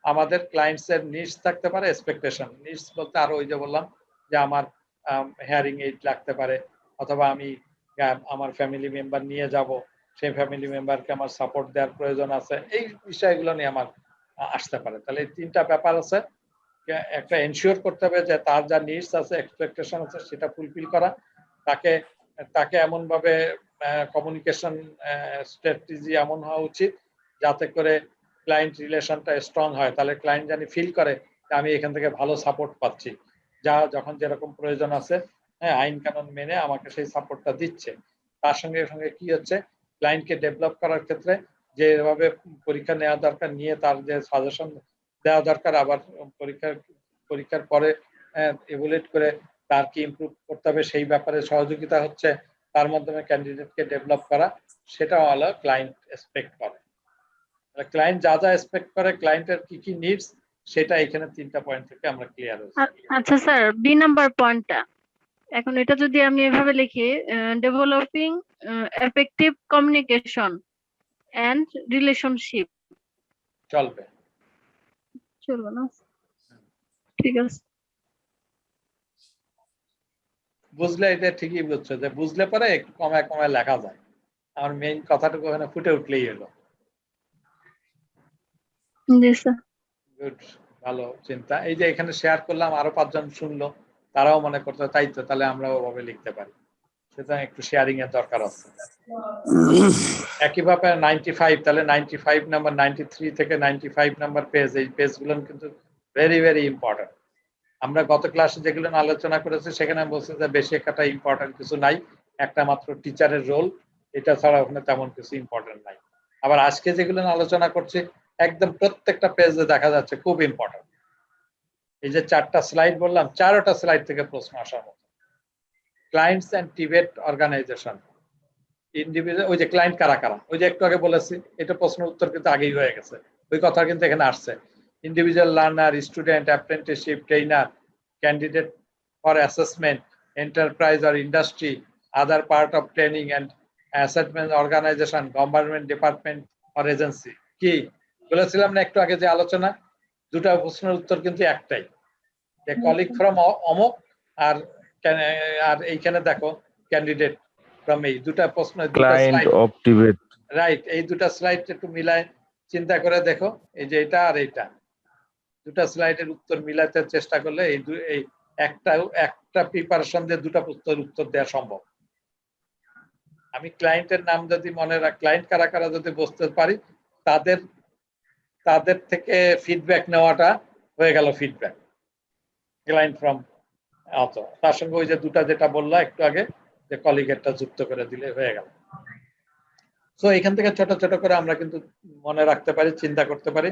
Speaker 1: আমাদের ক্লায়েন্টস এর নিডস থাকতে পারে, এক্সপেকটেশন। নিডস বলতে আরো ওই যে বললাম যে আমার হেয়ারিং এইড লাগতে পারে, অথবা আমি আমার ফ্যামিলি মেম্বার নিয়ে যাব, সেই ফ্যামিলি মেম্বারকে আমার সাপোর্ট দেওয়ার প্রয়োজন আছে, এই বিষয়গুলো নিয়ে আমার আসতে পারে। তাহলে এই তিনটা ব্যাপার আছে, একটা এনশিওর করতে হবে যে তার যা নিডস আছে, এক্সপেকটেশন আছে, সেটা ফুলফিল করা। তাকে এমন ভাবে কমিউনিকেশন স্ট্র্যাটেজি এমন হওয়া উচিত যাতে করে ক্লায়েন্ট রিলেশনটা স্ট্রং হয়। তাহলে ক্লায়েন্ট জানি ফিল করে যে আমি এখান থেকে ভালো সাপোর্ট পাচ্ছি, যা যখন যেরকম প্রয়োজন আছে, হ্যাঁ, আইন কানুন মেনে আমাকে সেই সাপোর্টটা দিচ্ছে। তার সঙ্গে সঙ্গে কি হচ্ছে, ক্লায়েন্টকে ডেভেলপ করার ক্ষেত্রে যেভাবে পরীক্ষা নেওয়া দরকার, নিয়ে তার যে সাজেশন দেওয়া দরকার, আবার পরীক্ষার পরে ইভ্যালুয়েট করে তার কি ইমপ্রুভ করতে হবে সেই ব্যাপারে সহযোগিতা হচ্ছে, তার মাধ্যমে ক্যান্ডিডেটকে ডেভেলপ করা, সেটা হলো ক্লায়েন্ট এক্সপেক্ট করে। ক্লায়েন্ট যা যা এক্সপেক্ট করে, ক্লায়েন্টের কি কি নিডস, সেটা এখানে তিনটা পয়েন্ট থেকে আমরা ক্লিয়ার হয়েছি।
Speaker 3: আচ্ছা স্যার, বি নাম্বার পয়েন্টটা এখন এটা যদি আমি এভাবে লিখি, developing effective communication and relationship,
Speaker 1: চলবে?
Speaker 3: চলবে না? ঠিক আছে।
Speaker 1: বুঝলে এটা ঠিকই বুঝছো, যে বুঝলে পরে একটু কমায় কমায় লেখা যায়। আমার মেইন কথাটুকু ওখানে ফুটে উঠলেই হলো।
Speaker 3: জি স্যার।
Speaker 1: গুড, ভালো চিন্তা। এই যে এখানে শেয়ার করলাম, আরো 5 জন শুনলো, তারাও মনে করতো তাই তো, তাহলে আমরা ওভাবে লিখতে পারি। সুতরাং একটু শেয়ারিং এর দরকার আছে। একইভাবে 95, তাহলে 95 নাম্বার, 93 থেকে 95 নাম্বার পেজ, এই পেজগুলো কিন্তু ভেরি ভেরি ইম্পর্টেন্ট। আমরা গত ক্লাসে যেগুলো আলোচনা করেছি সেখানে বলছে যে বেশি একটা ইম্পর্টেন্ট কিছু নাই, একটা মাত্র টিচারের রোল, এটা ছাড়া ওখানে তেমন কিছু ইম্পর্টেন্ট নাই। আবার আজকে যেগুলো আলোচনা করছি একদম প্রত্যেকটা পেজে দেখা যাচ্ছে খুব ইম্পর্টেন্ট। এই যে 4টা স্লাইড বললাম, 4টা স্লাইড থেকে প্রশ্ন আসার মতো। ক্লায়েন্টস এন্ড টিবেট অর্গানাইজেশন, ইন্ডিভিজুয়াল, ওই যে ক্লায়েন্ট কারা কারা, ওই যে একটু আগে বলেছি, এটা প্রশ্ন উত্তর কিন্তু আগেই হয়ে গেছে, ওই কথা কিন্তু এখানে আসছে। Individual learner, student, apprenticeship, trainer, candidate for assessment, enterprise আর industry, other part of training and assessment organization, government department or agency. কি বলেছিলাম না একটু আগে যে আলোচনা, দুটা প্রশ্নের উত্তর কিন্তু একটাই, যে কলিগ ফ্রম অমুক, আর এইখানে দেখো ক্যান্ডিডেট ফ্রম, এই দুটা প্রশ্ন, দুটা slide,
Speaker 2: client of Tibet.
Speaker 1: Right. এই দুটা স্লাইড একটু মিলায় চিন্তা করে দেখো, এই যে এটা আর এইটা, দুটা স্লাইডের উত্তর মিলাতে চেষ্টা করলে এই একটা প্রিপারেশন দিয়ে দুটা প্রশ্নের উত্তর দেওয়া সম্ভব। আমি ক্লায়েন্টের নাম যদি মনে রাখ, ক্লায়েন্ট কারা কারা যদি বুঝতে পারি, তাদের থেকে ফিডব্যাক নেওয়াটা হয়ে গেল ফিডব্যাক, ক্লায়েন্ট ফ্রম অত, তার সঙ্গে ওই যে দুটা যেটা বললা একটু আগে, যে কলিগেরটা যুক্ত করে দিলে হয়ে গেল। সো এখান থেকে ছোট ছোট করে আমরা কিন্তু মনে রাখতে পারি, চিন্তা করতে পারি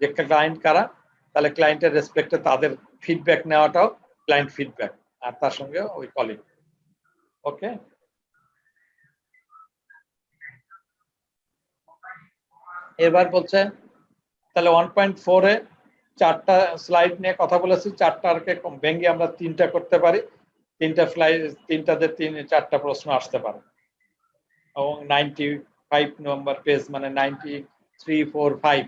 Speaker 1: যে ক্লায়েন্ট কারা, তাহলে ক্লায়েন্টের রেসপেক্টে তাদের ফিডব্যাক নেওয়াটাও ক্লায়েন্ট ফিডব্যাক, আর তার সঙ্গে ওই কলিগ। ওকে, এবার বলছে তাহলে 1.4 এ 4টা স্লাইড নিয়ে কথা বলেছি, 4টাকে ভেঙে আমরা 3টা করতে পারি, 3টা স্লাইড, 3টাতে 4টা প্রশ্ন আসতে পারে। এবং 95 নম্বর পেজ মানে 9345,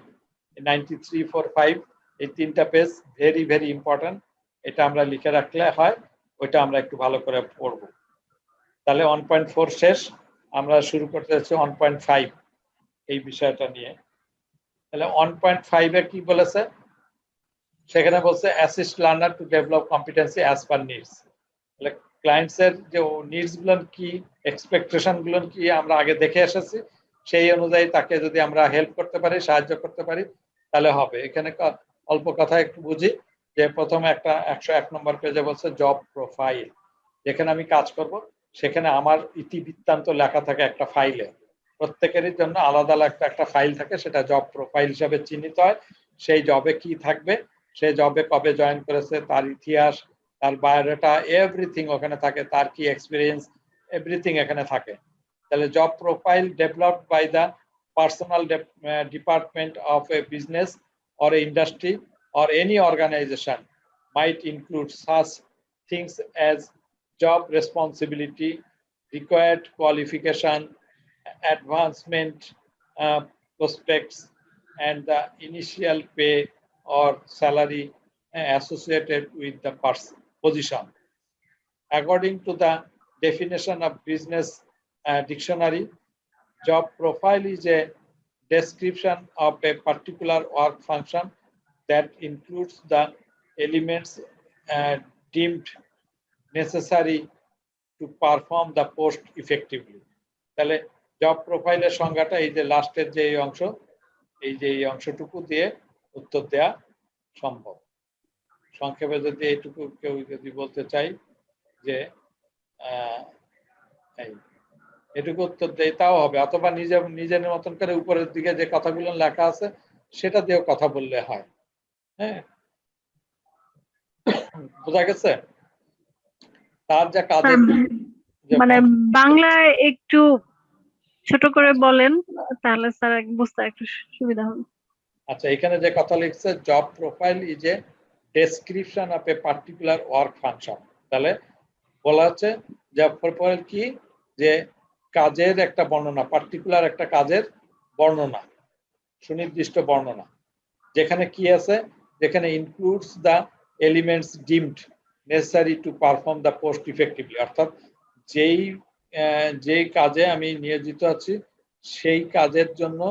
Speaker 1: 9345 এই 3টা পেজ ভেরি ভেরি ইম্পর্টেন্ট, এটা আমরা লিখে রাখলে হয়, ওইটা আমরা একটু ভালো করে পড়ব। তাহলে 1.4 শেষ, আমরা শুরু করতে যাচ্ছি 1.5 এই বিষয়টা নিয়ে। তাহলে 1.5 এ কি বলেছে, সেখানে বলছে assist learner to develop competency as per needs. তাহলে ক্লায়েন্টস এর যে নিডস গুলো কি, এক্সপেকটেশন গুলো কি আমরা আগে দেখে এসেছি, সেই অনুযায়ী তাকে যদি আমরা হেল্প করতে পারি, সাহায্য করতে পারি, তাহলে হবে। এখানে অল্প কথা একটু বুঝি, যে প্রথমে একটা 101 নম্বর পেজে বলছে জব প্রোফাইল, যেখানে আমি কাজ করব সেখানে আমার ইতিবৃত্তান্ত লেখা থাকে একটা ফাইলে, প্রত্যেকেরই জন্য আলাদা আলাদা একটা ফাইল থাকে, সেটা জব প্রোফাইল হিসাবে চিহ্নিত হয়। সেই জবে কি থাকবে, সে জবে কবে জয়েন করেছে, তার ইতিহাস, তার বায়োডাটা, এভরিথিং ওখানে থাকে, তার কি এক্সপিরিয়েন্স, এভরিথিং এখানে থাকে। তাহলে job profile developed by the personal department of a business or industry or any organization might include such things as job responsibility, required qualification, advancement prospects, and the initial pay or salary associated with the position. According to the definition of business dictionary, job profile is a description of a particular work function that includes the elements deemed necessary to perform the post effectively. তাহলে জব প্রোফাইলের সংজ্ঞাটা এই যে লাস্টের যে অংশ, এই অংশটুকু দিয়ে উত্তর দেয়া সম্ভব। সংক্ষেপে যদি এইটুকু কেউ যদি বলতে চাই যে এটুকু উত্তর দেয় তাও হবে, অথবা নিজের মতন করে উপরের দিকে যে কথাগুলো লেখা আছে সেটা দিয়েও কথা বললে হয়। হ্যাঁ, বোঝা গেছে? তার যা কাজের
Speaker 3: মানে বাংলায় একটু ছোট করে বলেন, তাহলে স্যার বুঝতে একটু সুবিধা হবে।
Speaker 1: আচ্ছা, এখানে যে কথা লিখছে, job profile is a description of a particular work function. তাহলে বলা হচ্ছে জব প্রোফাইল কি, যে কাজের একটা বর্ণনা, পার্টিকুলার একটা কাজের বর্ণনা, সুনির্দিষ্ট বর্ণনা, যেখানে কি আছে, যেখানে includes the elements deemed necessary to perform the post effectively. অর্থাৎ যেই কাজে আমি নিয়োজিত আছি সেই কাজের জন্য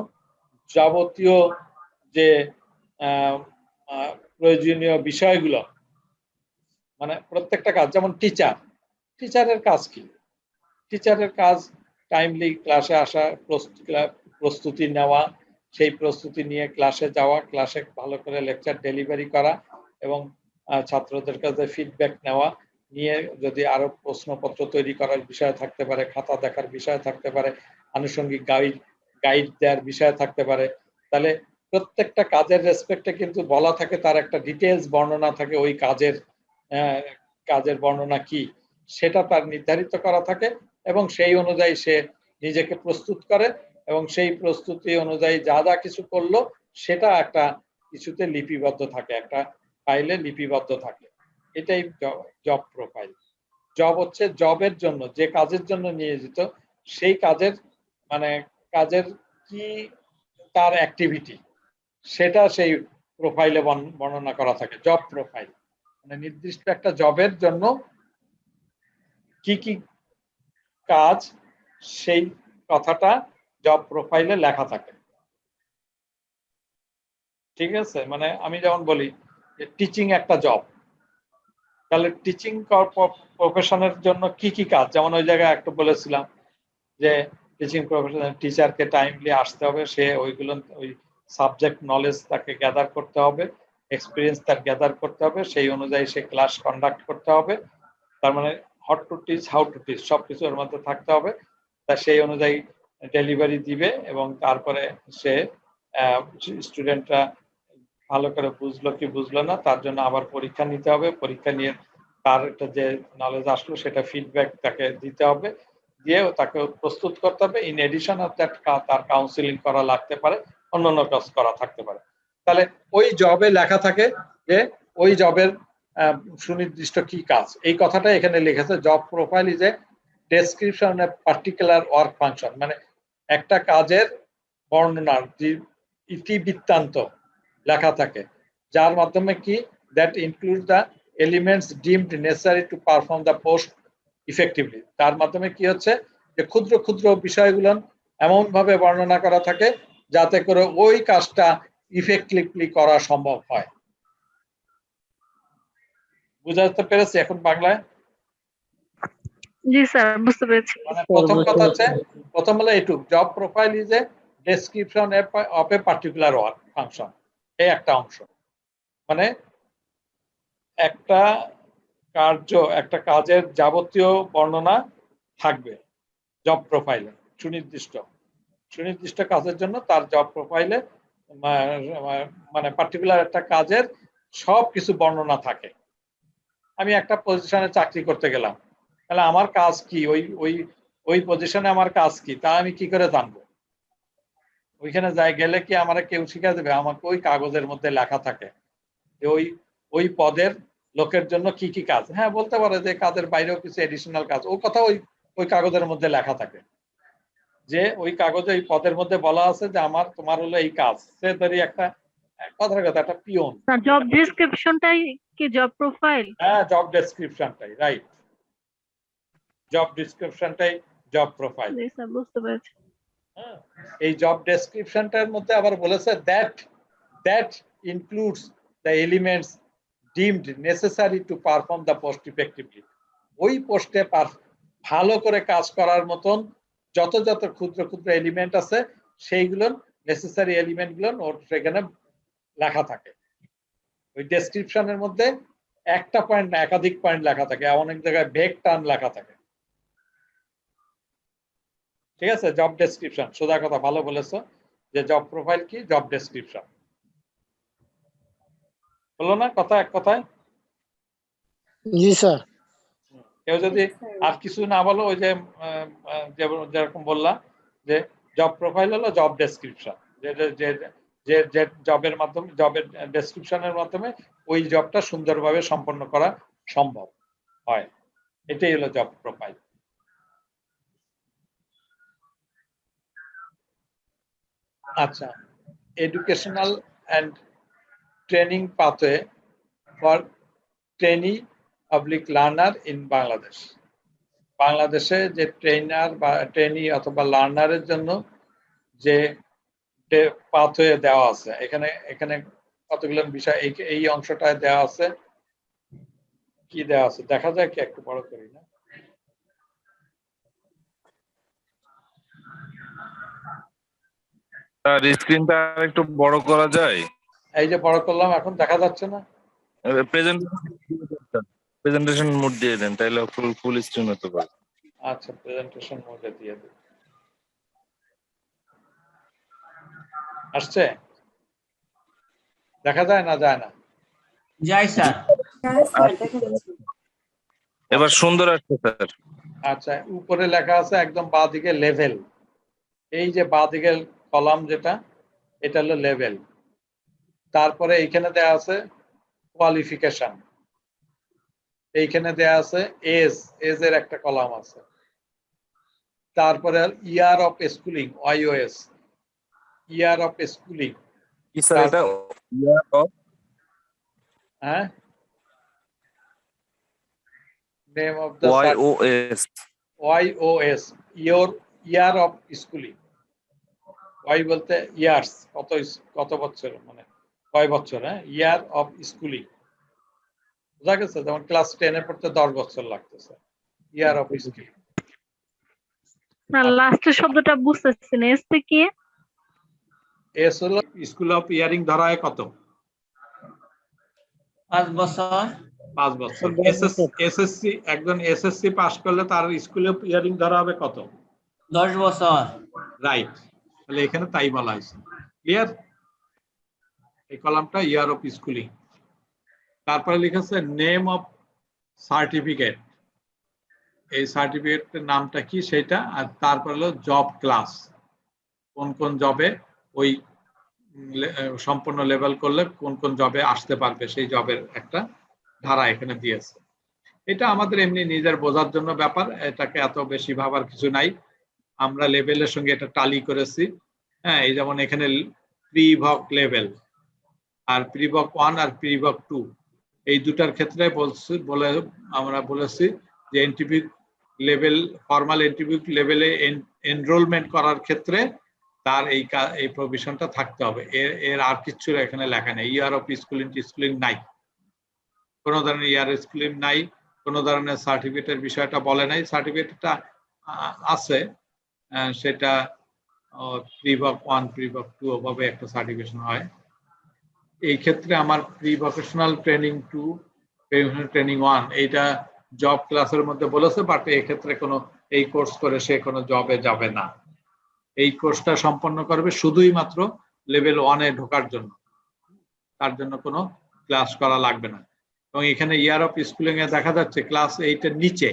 Speaker 1: যাবতীয় যে প্রয়োজনীয় বিষয়গুলো, মানে প্রত্যেকটা কাজ, যেমন টিচারের কাজ কি, টিচারের কাজ টাইমলি ক্লাসে আসা, প্রস্তুতি নেওয়া, সেই প্রস্তুতি নিয়ে ক্লাসে যাওয়া, ক্লাসে ভালো করে লেকচার ডেলিভারি করা এবং ছাত্রদের কাছে ফিডব্যাক নেওয়া, নিয়ে যদি আরো প্রশ্নপত্র তৈরি করার বিষয় থাকতে পারে, খাতা দেখার বিষয় থাকতে পারে, আনুষঙ্গিক গাইড দেওয়ার বিষয় থাকতে পারে। তাহলে প্রত্যেকটা কাজের রেসপেক্টে কিন্তু বলা থাকে, তার একটা ডিটেলস বর্ণনা থাকে, ওই কাজের বর্ণনা কি সেটা তার নির্ধারিত করা থাকে, এবং সেই অনুযায়ী সে নিজেকে প্রস্তুত করে, এবং সেই প্রস্তুতি অনুযায়ী যা যা কিছু করলো সেটা একটা কিছুতে লিপিবদ্ধ থাকে, একটা ফাইলে লিপিবদ্ধ থাকে। এটাই জব প্রোফাইল। জব হচ্ছে জবের জন্য, যে কাজের জন্য নিয়োজিত সেই কাজের মানে কাজের কি তার অ্যাক্টিভিটি, সেটা সেই প্রোফাইলে বর্ণনা করা থাকে। জব প্রোফাইল মানে নির্দিষ্ট একটা জবের জন্য কি কি কাজ, সেই কথাটা জব প্রোফাইলে লেখা থাকে। ঠিক আছে, মানে আমি যেমন বলি যে টিচিং একটা জব, তাহলে টিচিং প্রফেশনের জন্য কি কি কাজ, যেমন ওই জায়গায় একটু বলেছিলাম যে টিচিং প্রফেশনাল টিচারকে টাইমলি আসতে হবে, সে ওইগুলো ওই সাবজেক্ট নলেজ তাকে গ্যাদার করতে হবে, এক্সপিরিয়েন্স তার গ্যাদার করতে হবে, সেই অনুযায়ী সে ক্লাস কন্ডাক্ট করতে হবে। তার মানে hot to teach, how to teach সবকিছু এর মধ্যে থাকতে হবে। তা সেই অনুযায়ী ডেলিভারি দিবে, এবং তারপরে সে স্টুডেন্টরা ভালো করে বুঝলো কি বুঝলো না তার জন্য আবার পরীক্ষা নিতে হবে, পরীক্ষা নিয়ে তার একটা যে নলেজ আসলো সেটা ফিডব্যাক তাকে দিতে হবে, দিয়ে তাকে প্রস্তুত করতে হবে। ইন এডিশন অফ দ্যাট তার কাউন্সিলিং করা লাগতে পারে, অন্যান্য কাজ করা থাকতে পারে। তাহলে ওই জবে লেখা থাকে যে ওই জবের সুনির্দিষ্ট কি কাজ, এই কথাটা এখানে লিখেছে। Job profile is a description of particular work function, মানে একটা কাজের বর্ণনার যে ইতিবৃত্তান্ত লেখা থাকে, যার মাধ্যমে কি that include the elements deemed necessary to perform the post effectively. তার মাধ্যমে কি হচ্ছে যে ক্ষুদ্র ক্ষুদ্র বিষয়গুলো এমন ভাবে বর্ণনা করা থাকে যাতে করে ওই কাজটা ইফেক্টিভলি করা সম্ভব হয়। বুঝাতে পেরেছি এখন বাংলায়?
Speaker 3: জি স্যার, বুঝতে পেরেছি।
Speaker 1: মানে প্রথম কথা হচ্ছে, প্রথম হলো এইটুক, job profile is a description of a particular work function. এই একটা অংশ, মানে একটা কার্য, একটা কাজের যাবতীয় বর্ণনা থাকবে জব প্রোফাইলে সুনির্দিষ্ট। সুনির্দিষ্ট কাজের জন্য তার জব প্রোফাইলে মানে পার্টিকুলার একটা কাজের সব কিছু বর্ণনা থাকে। আমি একটা পজিশনে চাকরি করতে গেলাম, তাহলে আমার কাজ কি, ওই পজিশনে আমার কাজ কি তা আমি কি করে জানবো? ওইখানে যাই গেলে কি আমার কেউ শিখা দেবে? আমাকে ওই কাগজের মধ্যে লেখা থাকে যে ওই পদের লোকের জন্য কি কি কাজ। হ্যাঁ, বলতে পারে যে কাজের বাইরেও কিছু এডিশনাল কাজ, ও কথা ওই কাগজের মধ্যে লেখা থাকে যে ওই কাগজে ওই পদের মধ্যে বলা আছে যে তোমার হলো এই কাজ। সে ধরি একটা কথার কথা একটা পিয়ন,
Speaker 3: জব ডেসক্রিপশনটাই কি জব প্রোফাইল?
Speaker 1: হ্যাঁ জব ডেসক্রিপশনটাই, রাইট, জব ডেসক্রিপশনটাই জব প্রোফাইল।
Speaker 3: জি স্যার, বুঝতে পেরেছি।
Speaker 1: হ্যাঁ, এই জব ডেসক্রিপশনটার মধ্যে আবার বলেছে that includes the elements deemed necessary to perform the post effectively. ওই পোস্টে ভালো করে কাজ করার মতন যত ক্ষুদ্র ক্ষুদ্র এলিমেন্ট আছে সেইগুলো নেসেসারি এলিমেন্ট গুলো ওর সেখানে লেখা থাকে। ওই ডেসক্রিপশনের মধ্যে একটা পয়েন্ট না একাধিক পয়েন্ট লেখা থাকে, অনেক জায়গায় ভেগ টার্ম লেখা থাকে। ঠিক আছে, জব ডেসক্রিপশন, সোজা কথা, ভালো বলেছো যে জব প্রোফাইল কি, জব ডেসক্রিপশন। বললো না কথা এক কথায়?
Speaker 8: জি স্যার।
Speaker 1: কেউ যদি আর কিছু না বলো, ওই যে যেরকম বললাম যে জব প্রোফাইল হলো জব ডেসক্রিপশন, যে জবের মাধ্যমে, জবের ডেসক্রিপশনের মাধ্যমে ওই জবটা সুন্দরভাবে সম্পন্ন করা সম্ভব হয়, এটাই হলো জব প্রোফাইল। আচ্ছা, educational and training pathway for trainee public learner in Bangladesh. বাংলাদেশে যে ট্রেনার বা ট্রেনি অথবা লার্নারের জন্য যে পাথওয়ে দেওয়া আছে, এখানে কতগুলো বিষয় এই অংশটায় দেওয়া আছে। কি দেওয়া আছে দেখা যায় কি? একটু বড় করি না?
Speaker 2: স্যার স্ক্রিনটা একটু বড় করা যায়?
Speaker 1: এই যে বড় করলাম, এখন দেখা যাচ্ছে না?
Speaker 2: প্রেজেন্টেশন মোড দিয়ে দেন, তাহলে ফুল স্ক্রিন হতে পারে।
Speaker 1: আচ্ছা, প্রেজেন্টেশন মোডে দিয়ে দিই। আসছে? দেখা যায় না? যায় না?
Speaker 7: যাই স্যার।
Speaker 2: এবার সুন্দর আসছে স্যার।
Speaker 1: আচ্ছা, উপরে লেখা আছে একদম বাঁ দিকে লেভেল। এই যে বাঁ দিকের কলাম যেটা, এটা হলো লেভেল। তারপরে এইখানে দেয়া আছে কোয়ালিফিকেশন, এইখানে দেয়া আছে এজ এর একটা কলাম আছে। তারপরে year of schooling, YOS, year of schooling.
Speaker 2: কি স্যার এটা? ইয়ার অফ,
Speaker 1: হ্যাঁ, name of the YOS, your year of schooling. Y বলতে ইয়ার্স, কত বছর, মানে কয় বছর। হ্যাঁ, ইয়ার অফ স্কুলিং, বুঝা গেছে? যেমন ক্লাস 10-এ পড়তে 10 বছর লাগতেছে, ইয়ার অফ স্কুলিং।
Speaker 3: না, লাস্টের শব্দটা বুঝতেছি না, এসপি কি?
Speaker 1: এস হলো স্কুল অফ ইয়ারিং ধরা হয় কত?
Speaker 7: 5 বছর।
Speaker 1: 5 বছর। এসএসসি, একজন এসএসসি পাস করলে তার স্কুল অফ ইয়ারিং ধরা হবে কত?
Speaker 7: 10 বছর।
Speaker 1: রাইট, তাহলে এখানে তাই বলা হয়েছে। ক্লিয়ার? এই কলামটা ইয়ার অফ স্কুলিং। তারপরে লিখেছে নেম অফ সার্টিফিকেট, এই সার্টিফিকেটের নামটা কি সেটা। আর তারপর হলো জব ক্লাস, কোন কোন জবে ওই সম্পূর্ণ লেভেল করলে কোন কোন জবে আসতে পারবে, সেই জবের একটা ধারা এখানে দিয়েছে। এটা আমাদের এমনি নিজের বোঝার জন্য ব্যাপার, এটাকে এত বেশি ভাবার কিছু নাই। আমরা লেভেলের সঙ্গে এটা টালি করেছি। হ্যাঁ, এই যেমন এখানে প্রিভক লেভেল, আর প্রিভক 1 আর প্রিভক 2, এই দুটার ক্ষেত্রে আমরা বলেছি যে এনটিভি লেভেল, ফর্মাল এনটিভি লেভেলে এনরোলমেন্ট করার ক্ষেত্রে তার এই প্রভিশনটা থাকতে হবে। এর আর কিছু এখানে লেখা নেই। ইয়ার অফ স্কুলিং নাই, কোনো ধরনের ইয়ার স্কুলিং নাই, কোনো ধরনের সার্টিফিকেটের বিষয়টা বলে নাই। সার্টিফিকেটটা আছে, সেটা প্রিভক 1, প্রিভক 2 ওভাবে একটা সার্টিফিকেশন হয়। এই ক্ষেত্রে আমার প্রি ভোকেশনাল ট্রেনিং 2, ট্রেনিং 1 এইটা জব ক্লাসের মধ্যে বলেছে, বাট এই ক্ষেত্রে কোনো এই কোর্স করে সে কোনো জবে যাবে না। এই কোর্সটা সম্পন্ন করবে শুধুই মাত্র লেভেল 1-এ ঢোকার জন্য, তার জন্য কোনো ক্লাস করা লাগবে না। এবং এখানে ইয়ার অফ স্কুলিং এ দেখা যাচ্ছে ক্লাস 8-এর নিচে,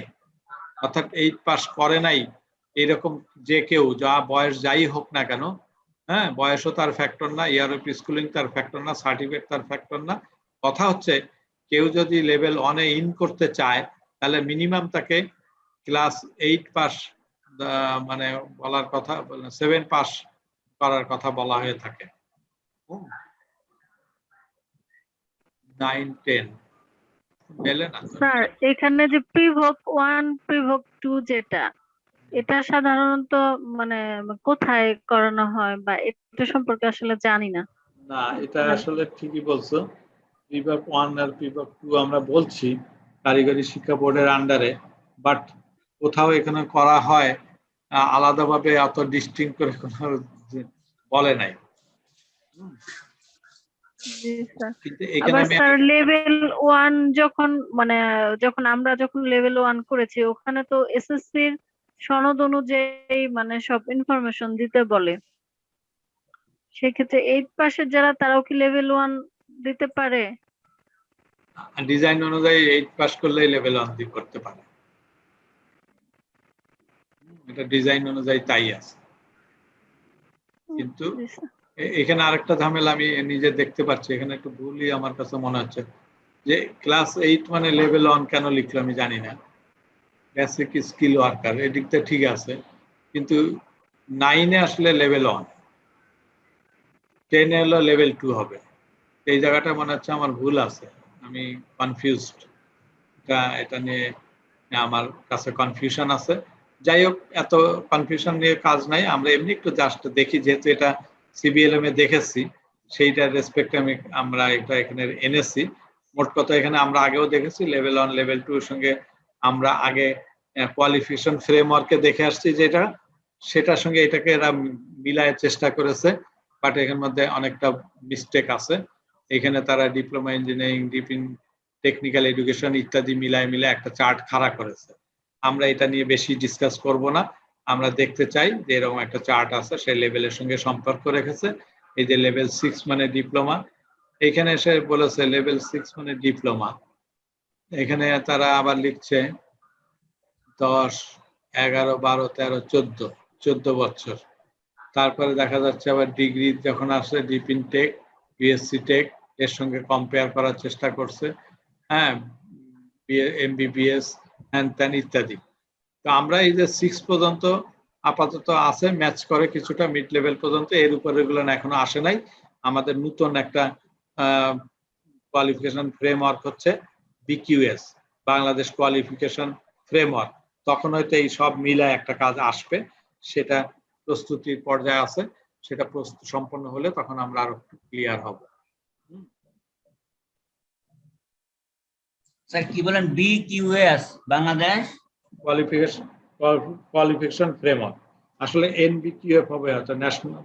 Speaker 1: অর্থাৎ 8 পাস করে নাই এরকম যে কেউ, যা বয়স যাই হোক না কেন, হ্যাঁ, বয়সও তার ফ্যাক্টর না, ইয়ার অফ স্কুলিং তার ফ্যাক্টর না, সার্টিফিকেট তার ফ্যাক্টর না। কথা হচ্ছে কেউ যদি লেভেল 1-এ ইন করতে চায় তাহলে মিনিমাম তাকে ক্লাস 8 পাস মানে বলার কথা, 7 পাস করার কথা বলা হয়ে থাকে। 9, 10 মেলে না।
Speaker 3: স্যার এখানে যে প্রিভোক 1 প্রিভোক 2 যেটা, এটা সাধারণত মানে কোথায় করানো হয় বা এটা সম্পর্কে আসলে জানি না।
Speaker 1: না, এটা আসলে ঠিকই বলছো। প্রিভক 1 আর প্রিভক 2 আমরা বলছি কারিগরি শিক্ষা বোর্ডের আন্ডারে, বাট কোথাও এখানে করা হয় আলাদাভাবে অত ডিস্টিংক্ট করে কোনো বলে নাই।
Speaker 3: জি স্যার।
Speaker 1: কিন্তু এখানে
Speaker 3: আবার
Speaker 1: আমি
Speaker 3: স্যার লেভেল 1 যখন আমরা লেভেল 1 করেছি, ওখানে তো এসএসসির সনদ অনুযায়ী মানে সব ইনফরমেশন দিতে বলে। সেক্ষেত্রে 8 পাশের যারা, তারাও কি লেভেল 1 দিতে পারে?
Speaker 1: ডিজাইন অনুযায়ী 8 পাস করলেই লেভেল 1 দিয়ে করতে পারে, এটা ডিজাইন অনুযায়ী তাই আছে। কিন্তু
Speaker 3: জি স্যার।
Speaker 1: এখানে আরেকটা ঝামেলা আমি নিজে দেখতে পাচ্ছি, এখানে একটু ভুলই আমার কাছে মনে হচ্ছে যে ক্লাস 8 মানে লেভেল 1 কেন লিখলো আমি জানি না। বেসিক স্কিল ওয়ার্কার এদিকটা ঠিক আছে, কিন্তু 9-এ আসলে লেভেল 1, 10-এ হলো লেভেল 2 হবে। এই জায়গাটা মনে হচ্ছে আমার ভুল আছে, আমি কনফিউজড। এটা নিয়ে আমার কাছে কনফিউশন আছে। যাই হোক, এত কনফিউশন নিয়ে কাজ নাই, আমরা এমনি একটু জাস্ট দেখি, যেহেতু এটা সিবিএলএম এ দেখেছি সেইটার রেসপেক্টে আমরা এটা এখানে এনেছি। মোট কথা এখানে আমরা আগেও দেখেছি লেভেল 1 লেভেল 2 এর সঙ্গে আমরা আগে কোয়ালিফিকেশন ফ্রেমওয়ার্কে দেখে আসছি, যেটা সেটার সঙ্গে এটাকে এরা মিলায় চেষ্টা করেছে, বাট এখানের মধ্যে অনেকটা মিস্টেক আছে। এখানে তারা ডিপ্লোমা ইঞ্জিনিয়ারিং, টেকনিক্যাল এডুকেশন ইত্যাদি মিলায় একটা চার্ট খাড়া করেছে। আমরা এটা নিয়ে বেশি ডিসকাস করব না, আমরা দেখতে চাই যে এরকম একটা চার্ট আছে, সেই লেভেলের সঙ্গে সম্পর্ক রেখেছে। এই যে লেভেল 6 মানে ডিপ্লোমা, এখানে এসে বলেছে লেভেল 6 মানে ডিপ্লোমা। এখানে তারা আবার লিখছে 10, 11, 12, 13, 14 বছর। তারপরে দেখা যাচ্ছে আবার ডিগ্রি যখন আসে ডিপিন টেক, বিএসসি টেক, এর সঙ্গে কম্পেয়ার করার চেষ্টা করছে, হ্যাঁ, এমবিবিএস হ্যান ত্যান ইত্যাদি। তো আমরা এই যে 6 পর্যন্ত আপাতত আছে, ম্যাচ করে কিছুটা মিড লেভেল পর্যন্ত, এর উপরে এগুলো এখনো আসে নাই। আমাদের নতুন একটা কোয়ালিফিকেশন ফ্রেমওয়ার্ক হচ্ছে বিকিউএস, বাংলাদেশ কোয়ালিফিকেশন ফ্রেমওয়ার্ক। তখন হয়তো এই সব মিলায় একটা কাজ আসবে, সেটা প্রস্তুতির পর্যায়ে আছে। সেটা প্রস্তুত সম্পন্ন হলে তখন আমরা আরো ক্লিয়ার হব।
Speaker 7: স্যার কি বলেন? বিকিউএস বাংলাদেশ
Speaker 1: কোয়ালিফিকেশন ফ্রেমওয়ার্ক, আসলে এনবিকিউএফ হবে, হয়তো national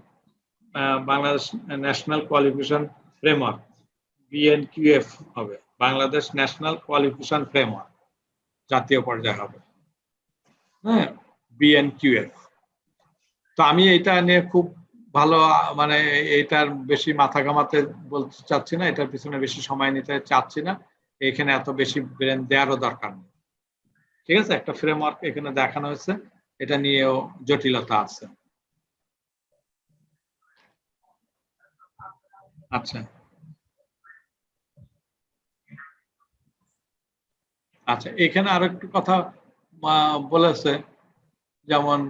Speaker 1: Bangladesh national qualification framework, BNQF হবে, বাংলাদেশ ন্যাশনাল কোয়ালিফিকেশন ফ্রেমওয়ার্ক, জাতীয় পর্যায়ে হবে, হ্যাঁ, বিএনকিউএফ। তো আমি এটা নিয়ে খুব ভালো মানে এটার বেশি মাথা ঘামাতে বলতে চাচ্ছি না, এটার পিছনে বেশি সময় নিতে চাচ্ছি না, এখানে এত বেশি ব্রেন দেওয়ারও দরকার নেই। ঠিক আছে, একটা ফ্রেমওয়ার্ক এখানে দেখানো হয়েছে, এটা নিয়েও জটিলতা আছে। আচ্ছা আচ্ছা, এখানে আরো একটু কথা বলেছে, যেমন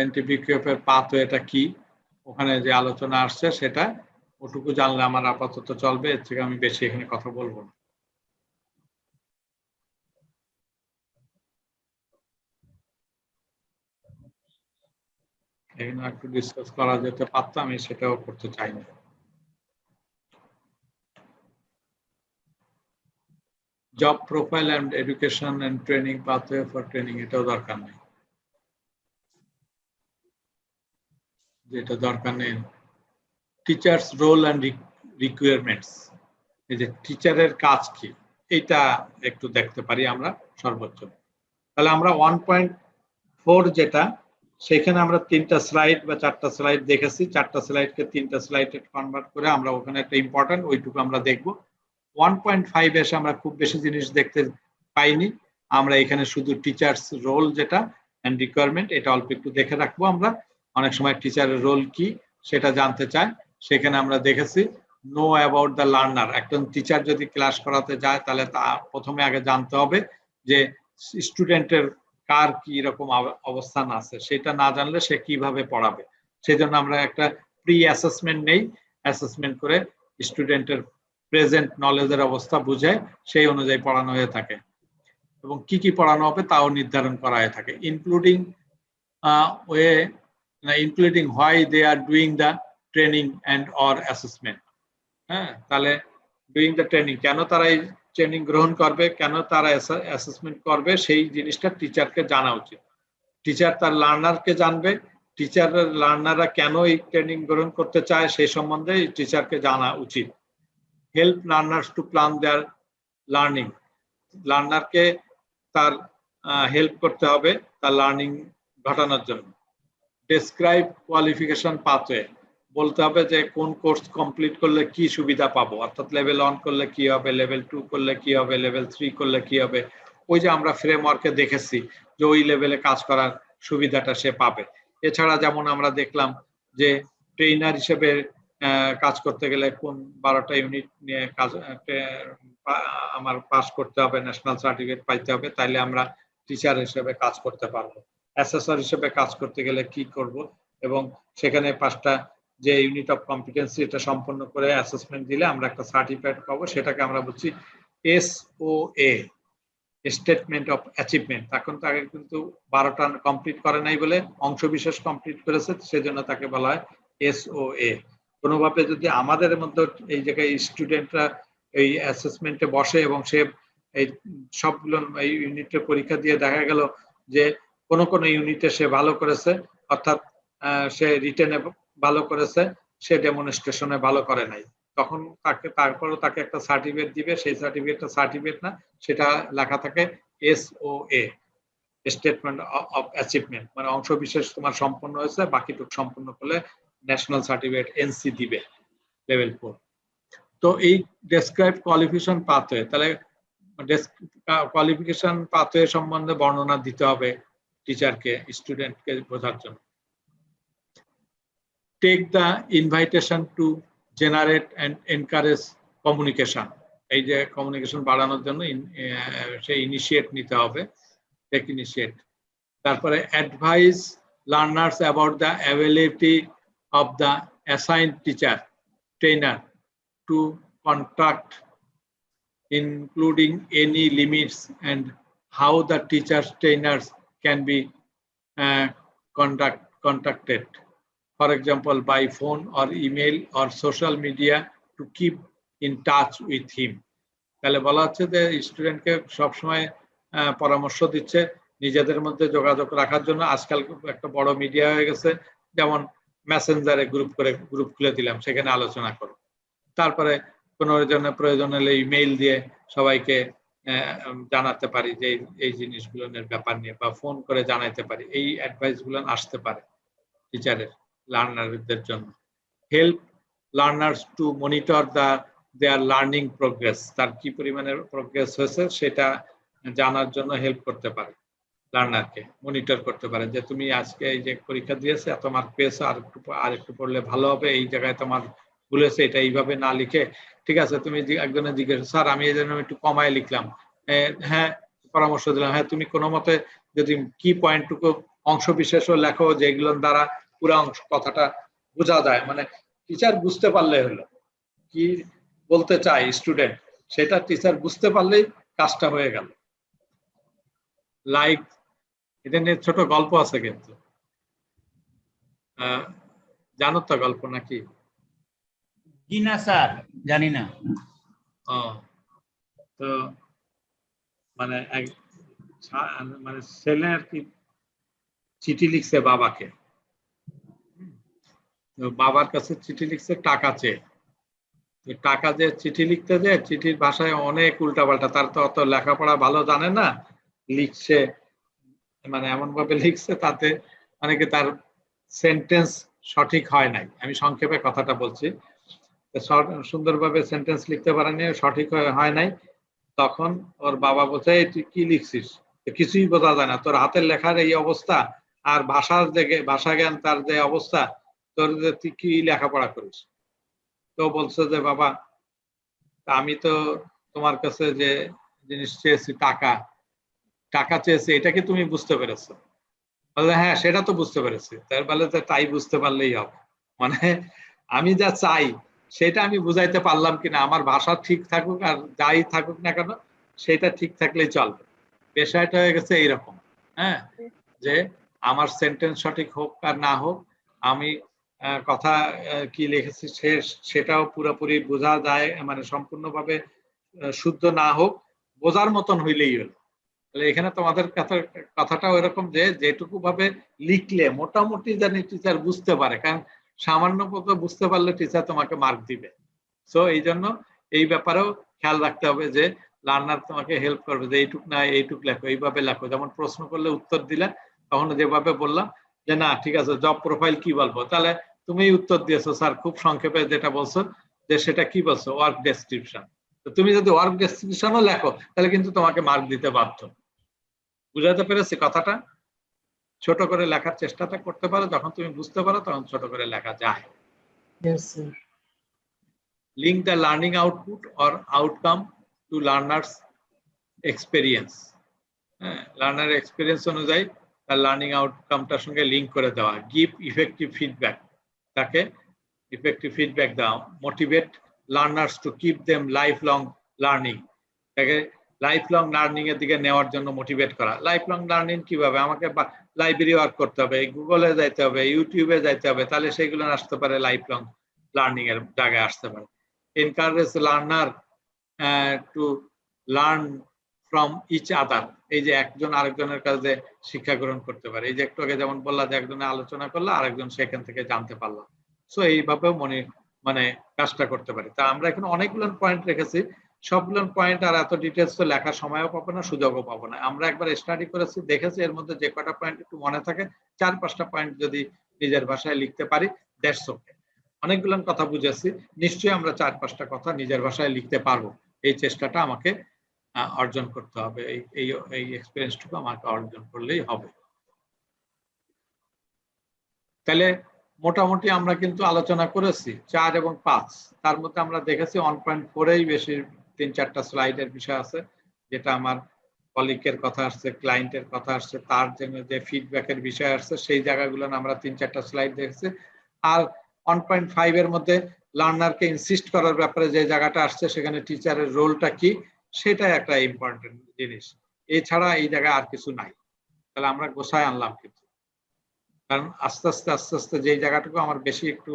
Speaker 1: এনটিপিকিউএফ এর পাথওয়েটা কি, ওখানে যে আলোচনা আসছে সেটা ওটুকু জানলে আমার আপাতত চলবে, এর থেকে আমি বেশি এখানে কথা বলবো না। এখানে একটু ডিসকাস করা যেতে পারতাম, আমি সেটাও করতে চাই না। Job profile and education and training pathway for training, এটাও দরকার নেই, যেটা দরকার নেই টিচার্স রোল এন্ড রিকোয়ারমেন্টস, এই যে টিচারের কাজ কি, এটা একটু দেখতে পারি আমরা সর্বোচ্চ। তাহলে আমরা 1.4 যেটা, সেখানে আমরা 3টা স্লাইড বা 4টা স্লাইড দেখেছি, 4টা স্লাইডকে 3টা স্লাইডে কনভার্ট করে আমরা ওখানে একটা ইম্পর্টেন্ট ওইটুকু আমরা দেখব। 1.5 এসে আমরা খুব বেশি জিনিস দেখতে পাইনি, আমরা এখানে শুধু টিচার্স রোল যেটা এন্ড রিকোয়ারমেন্ট এটা অল্প একটু দেখে রাখবো। আমরা অনেক সময় টিচারের রোল কি সেটা জানতে চাই, সেখানে আমরা দেখেছি নো অ্যাবাউট দ্য লার্নার। একজন টিচার যদি ক্লাস করাতে যায় তাহলে তা প্রথমে আগে জানতে হবে যে স্টুডেন্টের কার কি রকম অবস্থান আছে, সেটা না জানলে সে কিভাবে পড়াবে। সেজন্য আমরা একটা প্রি অ্যাসেসমেন্ট নেই, অ্যাসেসমেন্ট করে স্টুডেন্টের প্রেজেন্ট নলেজের অবস্থা বুঝে সেই অনুযায়ী পড়ানো হয়ে থাকে এবং কি কি পড়ানো হবে তাও নির্ধারণ করা হয়ে থাকে, including why they are doing the training and or assessment. হ্যাঁ, তাহলে ডুইং দ্য ট্রেনিং, কেন তারা এই ট্রেনিং গ্রহণ করবে, কেন তারা অ্যাসেসমেন্ট করবে, সেই জিনিসটা টিচারকে জানা উচিত। টিচার তার লার্নারকে জানবে, টিচারের লার্নাররা কেন এই ট্রেনিং গ্রহণ করতে চায় সেই সম্বন্ধে টিচারকে জানা উচিত। Help learners to plan their learning, লার্নারকে তার হেল্প করতে হবে তার লার্নিং ঘটানোর জন্য। ডেসক্রাইব কোয়ালিফিকেশন পাথওয়ে, বলতে হবে যে কোন কোর্স কমপ্লিট করলে কি সুবিধা পাবো, অর্থাৎ লেভেল 1 করলে কি হবে, লেভেল 2 করলে কি হবে, লেভেল 3 করলে কি হবে। ওই যে আমরা ফ্রেমওয়ার্কে দেখেছি যে ওই লেভেলে কাজ করার সুবিধাটা সে পাবে। এছাড়া যেমন আমরা দেখলাম যে ট্রেনার হিসেবে কাজ করতে গেলে কোন 12টা ইউনিট নিয়ে কাজ আমার পাস করতে হবে, ন্যাশনাল সার্টিফিকেট পাইতে হবে, তাইলে আমরা টিচার হিসেবে কাজ করতে পারবো। অ্যাসেসর হিসেবে কাজ করতে গেলে কি করব, এবং সেখানে 5টা যে ইউনিট অফ কম্পিটেন্সি এটা সম্পন্ন করে অ্যাসেসমেন্ট দিলে আমরা একটা সার্টিফিকেট পাবো, সেটাকে আমরা বলছি SOA, স্টেটমেন্ট অফ অ্যাচিভমেন্ট। তখন তাকে কিন্তু 12টা কমপ্লিট করে নাই বলে অংশ বিশেষ কমপ্লিট করেছে, সেজন্য তাকে বলা হয় SOA। কোনোভাবে যদি আমাদের মধ্যে এই জায়গায় স্টুডেন্টরা এই অ্যাসেসমেন্টে বসে এবং সে এই সবগুলো এই ইউনিটের পরীক্ষা দিয়ে দেখা গেল যে কোনো ইউনিটে সে ভালো করেছে, অর্থাৎ সে রিটেনে ভালো করেছে, সে ডেমনস্ট্রেশনে ভালো করে নাই, তখন তারপরও তাকে একটা সার্টিফিকেট দিবে। সেই সার্টিফিকেটটা সার্টিফিকেট না, সেটা লেখা থাকে SOA, স্টেটমেন্ট অফ অ্যাচিভমেন্ট, মানে অংশ বিশেষ তোমার সম্পন্ন হয়েছে, বাকিটুকু সম্পন্ন করলে ন্যাশনাল সার্টিফিকেট NC দিবে লেভেল 4। তো এই ডেসক্রাইব কোয়ালিফিকেশন পাথওয়ে, তাহলে কোয়ালিফিকেশন পাথওয়ে সম্বন্ধে বর্ণনা দিতে হবে টিচারকে স্টুডেন্টকে বোঝার জন্য। Take the invitation to generate and encourage communication, এই যে কমিউনিকেশন বাড়ানোর জন্য সে ইনিশিয়েট নিতে হবে, টেক ইনিশিয়েট। তারপরে advice learners about the availability of the assigned teacher trainer to contact including any limits and how the teachers trainers can be contacted, for example by phone or email or social media, to keep in touch with him। তাহলে বলা হচ্ছে যে স্টুডেন্টকে সবসময় পরামর্শ দিচ্ছে নিজেদের মধ্যে যোগাযোগ রাখার জন্য। আজকাল একটা বড় মিডিয়া হয়ে গেছে, যেমন মেসেঞ্জারে গ্রুপ খুলে দিলাম, সেখানে আলোচনা করো। তারপরে কোনো প্রয়োজন হলে ইমেইল দিয়ে সবাইকে জানাতে পারি যে এই জিনিসগুলোর ব্যাপার নিয়ে, বা ফোন করে জানাইতে পারি। এই অ্যাডভাইস গুলো আসতে পারে টিচারের লার্নারদের জন্য। Help learners to monitor their learning progress, তার কি পরিমাণের প্রোগ্রেস হয়েছে সেটা জানার জন্য হেল্প করতে পারে, লার্নারকে মনিটর করতে পারে যে তুমি আজকে এই যে পরীক্ষা দিয়েছে এত মার্ক পেয়েছো, আর একটু পড়লে ভালো হবে, এই জায়গায় তোমার ভুলেছে, এটা এইভাবে না লিখে, ঠিক আছে তুমি একজনের জিজ্ঞেস, স্যার আমি এই জন্য একটু কমায় লিখলাম, হ্যাঁ পরামর্শ দিলাম, হ্যাঁ তুমি কোনো মতে যদি কি পয়েন্টটুকু অংশ বিশেষও লেখো যেগুলো দ্বারা পুরো অংশ কথাটা বোঝা যায়, মানে টিচার বুঝতে পারলে হলো কি বলতে চাই স্টুডেন্ট, সেটা টিচার বুঝতে পারলেই কাজটা হয়ে গেল। লাইক এটা নিয়ে ছোট গল্প আছে, কিন্তু জানো তো গল্প নাকি?
Speaker 7: জি না স্যার, জানি না।
Speaker 1: তো মানে ছেলে আর কি চিঠি লিখছে বাবাকে, বাবার কাছে চিঠি লিখছে টাকা চেয়ে। টাকা যে চিঠি লিখতে যে চিঠির ভাষায় অনেক উল্টাপাল্টা, তার তো অত লেখাপড়া ভালো জানে না, লিখছে মানে এমন ভাবে লিখছে তাতে অনেকে তার সেন্টেন্স সঠিক হয় নাই, আমি সংক্ষেপে কথাটা বলছি, সুন্দরভাবে সেন্টেন্স লিখতে পারেনি, সঠিক হয় নাই, তখন ওর বাবা বলছে এই তুই কি লিখছিস, কিছুই বোঝা যায় না, তোর হাতের লেখার এই অবস্থা আর ভাষার যে ভাষা জ্ঞান তার যে অবস্থা, তোর যে তুই কি লেখাপড়া করিস। তো বলছে যে বাবা আমি তো তোমার কাছে যে জিনিস চেয়েছি টাকা, টাকা চেয়েছি, এটা কি তুমি বুঝতে পেরেছো? বলে হ্যাঁ সেটা তো বুঝতে পেরেছি। তার বলে যে তাই বুঝতে পারলেই হবে, মানে আমি যা চাই সেটা আমি বুঝাইতে পারলাম কিনা, আমার ভাষা ঠিক থাকুক আর যাই থাকুক না কেন সেটা ঠিক থাকলেই চলবে। বিষয়টা হয়ে গেছে এইরকম, হ্যাঁ, যে আমার সেন্টেন্স সঠিক হোক আর না হোক, আমি কথা কি লিখেছি সেটাও পুরোপুরি বোঝা যায়, মানে সম্পূর্ণভাবে শুদ্ধ না হোক, বোঝার মতন হইলেই হলো। তাহলে এখানে তোমাদের কথাটা এরকম যে যেটুকু ভাবে লিখলে মোটামুটি জানি টিচার বুঝতে পারে, কারণ সামান্য মতো বুঝতে পারলে টিচার তোমাকে মার্ক দিবে। সো এই জন্য এই ব্যাপারেও খেয়াল রাখতে হবে যে লার্নার তোমাকে হেল্প করবে যে এইটুক না এইটুক লেখো, এইভাবে লেখো। যেমন প্রশ্ন করলে উত্তর দিলে তখন যেভাবে বললাম যে না ঠিক আছে জব প্রোফাইল কি বলবো, তাহলে তুমি উত্তর দিয়েছো স্যার খুব সংক্ষেপে যেটা বলছো যে সেটা কি বলছো ওয়ার্ক ডেসক্রিপশন। তো তুমি যদি ওয়ার্ক ডেসক্রিপশনও লেখো তাহলে কিন্তু তোমাকে মার্ক দিতে বাধ্য। বুঝাতে পেরেছি কথাটা? ছোট করে লেখার চেষ্টাটা করতে পারো, যখন তুমি বুঝতে পারো তখন ছোট করে লেখা যায়।
Speaker 4: Yes, sir.
Speaker 1: Link the learning output or outcome to learner's experience. Learner experience অনুযায়ী তার লার্নিং আউটকামটার সঙ্গে লিঙ্ক করে দেওয়া। গিভ ইফেক্টিভ ফিডব্যাক, তাকে ইফেক্টিভ ফিডব্যাক দাও। Motivate learners to keep them life long learning, তাকে লাইফ লং লার্নিং এর দিকে নেওয়ার জন্য মোটিভেট করা। লাইফ লং লার্নিং কিভাবে? আমাকে লাইব্রেরি ওয়ার্ক করতে হবে, গুগলে যাইতে হবে, ইউটিউবে যাইতে হবে, তাহলে সেগুলো আসতে পারে লাইফ লং লার্নিং এর জায়গায় আসতে পারে। Encourage learner to learn from each other, এই যে একজন আরেকজনের কাছে শিক্ষা গ্রহণ করতে পারে। এই যে একটু আগে যেমন বললা যে একজনে আলোচনা করলো আরেকজন সেখান থেকে জানতে পারলাম। সো এইভাবেও মানে কাজটা করতে পারি। তা আমরা এখানে অনেকগুলো পয়েন্ট রেখেছি, সবগুলো পয়েন্ট আর এত ডিটেলস তো লেখার সময়ও পাবো না, সুযোগও পাবো না। আমরা একবার স্টাডি করেছি, দেখেছি, এর মধ্যে যে কটা পয়েন্ট একটু মনে থাকে, 4-5টা পয়েন্ট যদি নিজের ভাষায় লিখতে পারি দ্যাটস ওকে। অনেকগুলো কথা বুঝেছি, নিশ্চয়ই আমরা 4-5টা কথা নিজের ভাষায় লিখতে পারবো। এই চেষ্টাটা আমাকে অর্জন করতে হবে, এই এক্সপেরিয়েন্সটুকু আমাকে অর্জন করলেই হবে। তাহলে মোটামুটি আমরা কিন্তু আলোচনা করেছি 4 এবং 5, তার মধ্যে আমরা দেখেছি 1.4-এই বেশি 3-4টা স্লাইডের বিষয় আছে, যেটা আমার কলিগের কথা আসছে, ক্লায়েন্টের কথা আসছে, তার জন্য যে ফিডব্যাকের বিষয় আসছে, সেই জায়গাগুলো আমরা 3-4টা স্লাইড দেখেছি। আর 1.5 এর মধ্যে লার্নারকে ইনসিস্ট করার ব্যাপারে যে জায়গাটা আসছে, সেখানে টিচারের রোলটা কি, সেটাই একটা ইম্পর্টেন্ট জিনিস। এছাড়া এই জায়গায় আর কিছু নাই। তাহলে আমরা গোছায় আনলাম কিন্তু, কারণ আস্তে আস্তে যে জায়গাটুকু আমার বেশি একটু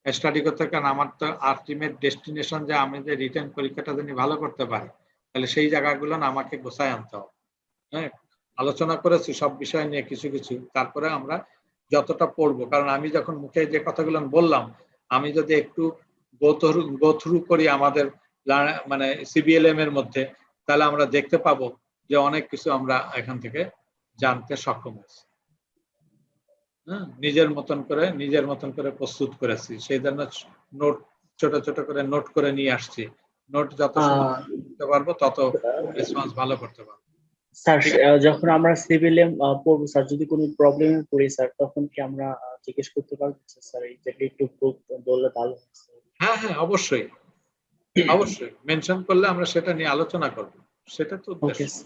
Speaker 1: স্টাডি করতে, কারণ আমার তো আলটিমেট ডেস্টিনেশন যে আমি যে রিটেন পরীক্ষাটা যদি ভালো করতে পারি, তাহলে সেই জায়গাগুলো আমাকে গোছায় আনতে হবে। হ্যাঁ, আলোচনা করেছি সব বিষয় নিয়ে কিছু কিছু, তারপরে আমরা যতটা পড়বো, কারণ আমি যখন মুখে যে কথাগুলো বললাম, আমি যদি একটু গো থ্রু করি আমাদের মানে সিবিএলএম এর মধ্যে, তাহলে আমরা দেখতে পাবো যে অনেক কিছু আমরা এখান থেকে জানতে সক্ষম হয়েছি। নিজের মতন করে প্রস্তুত করেছি, সেই জন্য নোট ছোট ছোট করে নোট করে নিয়ে আসছি। নোট যত করতে পারবো তত রেসপন্স ভালো করতে পারবো।
Speaker 4: স্যার যখন আমরা সিভিএলএম পড়বো স্যার, যদি কোনো প্রবলেমে পড়ি স্যার, তখন কি আমরা জিজ্ঞেস করতে পারবো স্যার? এই যে একটু বললে ভালো।
Speaker 1: হ্যাঁ হ্যাঁ, অবশ্যই অবশ্যই মেনশন করলে আমরা সেটা নিয়ে আলোচনা করব, সেটা তো উদ্দেশ্য।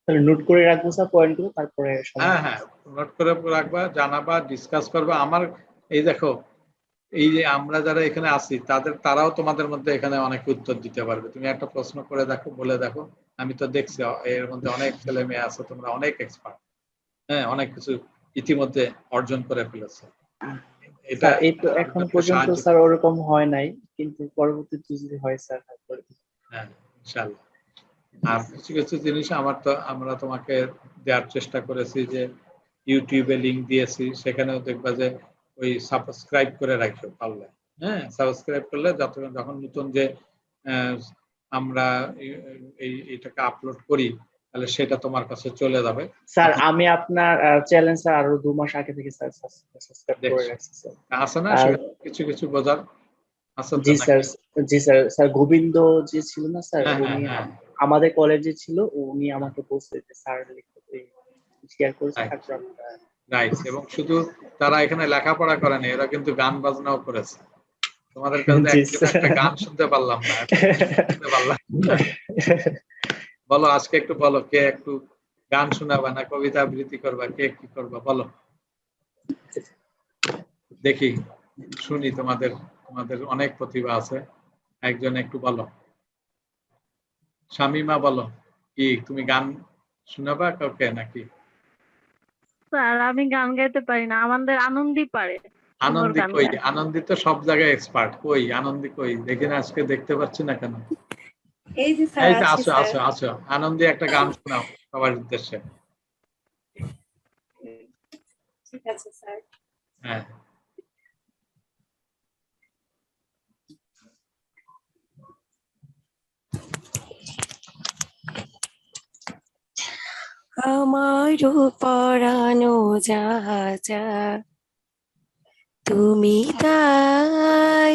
Speaker 4: তাহলে নোট করে রাখবো স্যার পয়েন্টগুলো, তারপরে
Speaker 1: হ্যাঁ হ্যাঁ, নোট করে রাখবা, জানাবা, ডিসকাস করবা। আমার এই দেখো, এই যে আমরা যারা এখানে আছি তারাও তোমাদের মধ্যে এখানে অনেক উত্তর দিতে পারবে। তুমি একটা প্রশ্ন করে দেখো, বলে দেখো, আমি তো দেখছি এর মধ্যে অনেক ছেলে মেয়ে আছে, তোমরা অনেক এক্সপার্ট, হ্যাঁ, অনেক কিছু ইতিমধ্যে অর্জন করে ফেলেছে। এটা
Speaker 4: এখন পর্যন্ত স্যার ওরকম হয় নাই, কিন্তু পরবর্তীতে যদি হয় স্যার তারপরে।
Speaker 1: হ্যাঁ ইনশাআল্লাহ। আর কিছু কিছু জিনিস আমরা তোমাকে দেওয়ার চেষ্টা করেছি, যে ইউটিউবে লিংক দিয়েছি, সেখানেও দেখবা যে ওই সাবস্ক্রাইব করে রাখো পারলে। হ্যাঁ, সাবস্ক্রাইব করলে যখন নতুন যে আমরা এটাকে আপলোড করি, তাহলে সেটা তোমার কাছে চলে যাবে।
Speaker 4: স্যার আমি আপনার চ্যালেঞ্জ স্যার আরো 2 মাস আগে থেকে স্যার সাবস্ক্রাইব করে
Speaker 1: দেখছো
Speaker 4: রাখছি স্যার।
Speaker 1: আছে না
Speaker 4: আর
Speaker 1: সেখানে কিছু কিছু বোঝার আছে তো
Speaker 4: জি স্যার,
Speaker 1: নাকি?
Speaker 4: জি স্যার, স্যার গোবিন্দ যে ছিল না স্যার,
Speaker 1: হ্যাঁ হ্যাঁ
Speaker 4: উনি
Speaker 1: হ্যাঁ,
Speaker 4: আমাদের কলেজে ছিল, উনি আমাকে বলছে যে স্যার লিখতে শেয়ার করেছে,
Speaker 1: রাইট
Speaker 4: তারপর আমরা
Speaker 1: রাইট। এবং শুধু তারা এখানে লেখাপড়া করেনি, এরা কিন্তু গান বাজনাও করেছে। তোমাদের কাছে
Speaker 4: জি
Speaker 1: একদিন
Speaker 4: স্যার।
Speaker 1: একটা গান শুনতে পারলাম না, একটা গীত শুনতে পারলাম না। বলো আজকে একটু বলো, কে একটু গান শোনাবা না কবিতা আবৃত্তি করবা, কে কি করবা বলো দেখি, শুনি। তোমাদের তোমাদের অনেক প্রতিভা আছে, একজন একটু বলো। শামিমা বলো, কি তুমি গান শোনাবা কাউকে নাকি?
Speaker 3: স্যার আমি গান গাইতে পারি না, আমাদের আনন্দই পারে সুন্দর
Speaker 1: আনন্দি
Speaker 3: গান
Speaker 1: কই?
Speaker 3: গায়।
Speaker 1: আনন্দি তো সব জায়গায় এক্সপার্ট, কই আনন্দি কই দেখি না, আজকে দেখতে পাচ্ছি না কেন?
Speaker 6: এই যে স্যার
Speaker 1: এই যে
Speaker 6: আছি
Speaker 1: আসো
Speaker 6: স্যার।
Speaker 1: আসো আসো, আনন্দি একটা গান শোনাও সবার উদ্দেশ্যে।
Speaker 6: ঠিক আছে স্যার।
Speaker 1: হ্যাঁ
Speaker 9: আমারও পরানো যা যা তুমি তাই,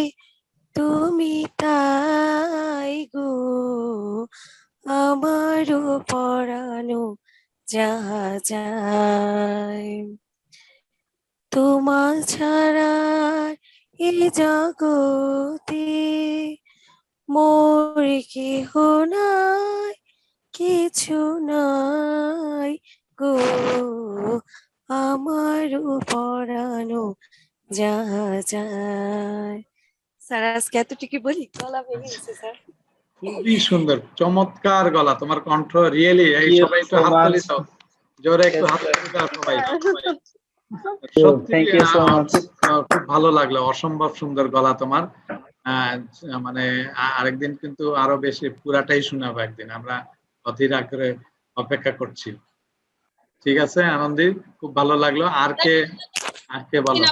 Speaker 9: তুমি তাই গো, আমারও পরানো যা যায়, তোমার ছাড়া এই জগতে মোর কেহ নাই, কিছু নাই গো, আমারও পরানো যা যায়। স্যার আজকে এতটুকু বলি, গলা ভেঙে গেছে স্যার।
Speaker 1: খুবই সুন্দর, চমৎকার গলা তোমার, কণ্ঠ রিয়েলি। এই
Speaker 4: Thank you
Speaker 1: সবাই একটু
Speaker 4: so
Speaker 1: হাততালি
Speaker 4: much.
Speaker 1: দাও, জোরে একটু
Speaker 4: Yes, sir.
Speaker 1: হাততালি দাও সবাই।
Speaker 4: So,
Speaker 1: সত্যি
Speaker 4: thank you so much.
Speaker 1: খুব ভালো লাগলো, অসম্ভব সুন্দর গলা তোমার। আহ, মানে আরেকদিন কিন্তু আরো বেশি পুরাটাই শোনাবো একদিন, আমরা অধীর আগ্রহে অপেক্ষা করছি। ঠিক আছে আনন্দি, খুব ভালো লাগলো। আর কে বলো?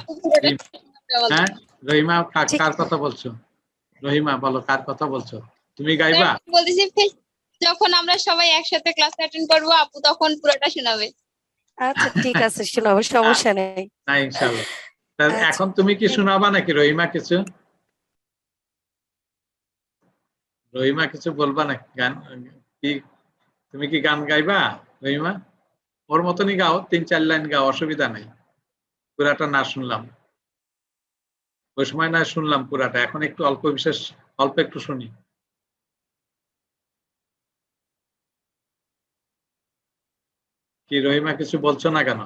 Speaker 1: হ্যাঁ রহিমা,
Speaker 9: ঠিক
Speaker 1: কার কথা বলছো? রহিমা বলো, কার কথা বলছো? তুমি গাইবা?
Speaker 5: বলতেছি যখন আমরা সবাই একসাথে ক্লাস অ্যাটেন্ড করবো আপু তখন পুরোটা শোনাবে।
Speaker 9: আচ্ছা ঠিক আছে, শোনাবো, সমস্যা নেই।
Speaker 1: না ইনশাল্লাহ।
Speaker 9: আচ্ছা
Speaker 1: এখন তুমি কি শোনাবা নাকি রহিমা কিছু? রহিমা কিছু বলবা নাকি? গান কি, তুমি কি গান গাইবা রহিমা? ওর মতনই গাও, 3-4 লাইন গাও, অসুবিধা নেই। পুরাটা না শুনলাম, ওই সময় না শুনলাম পুরাটা, এখন একটু অল্প বিশেষ অল্প একটু শুনি। কি রহিমা কিছু বলছো না কেন?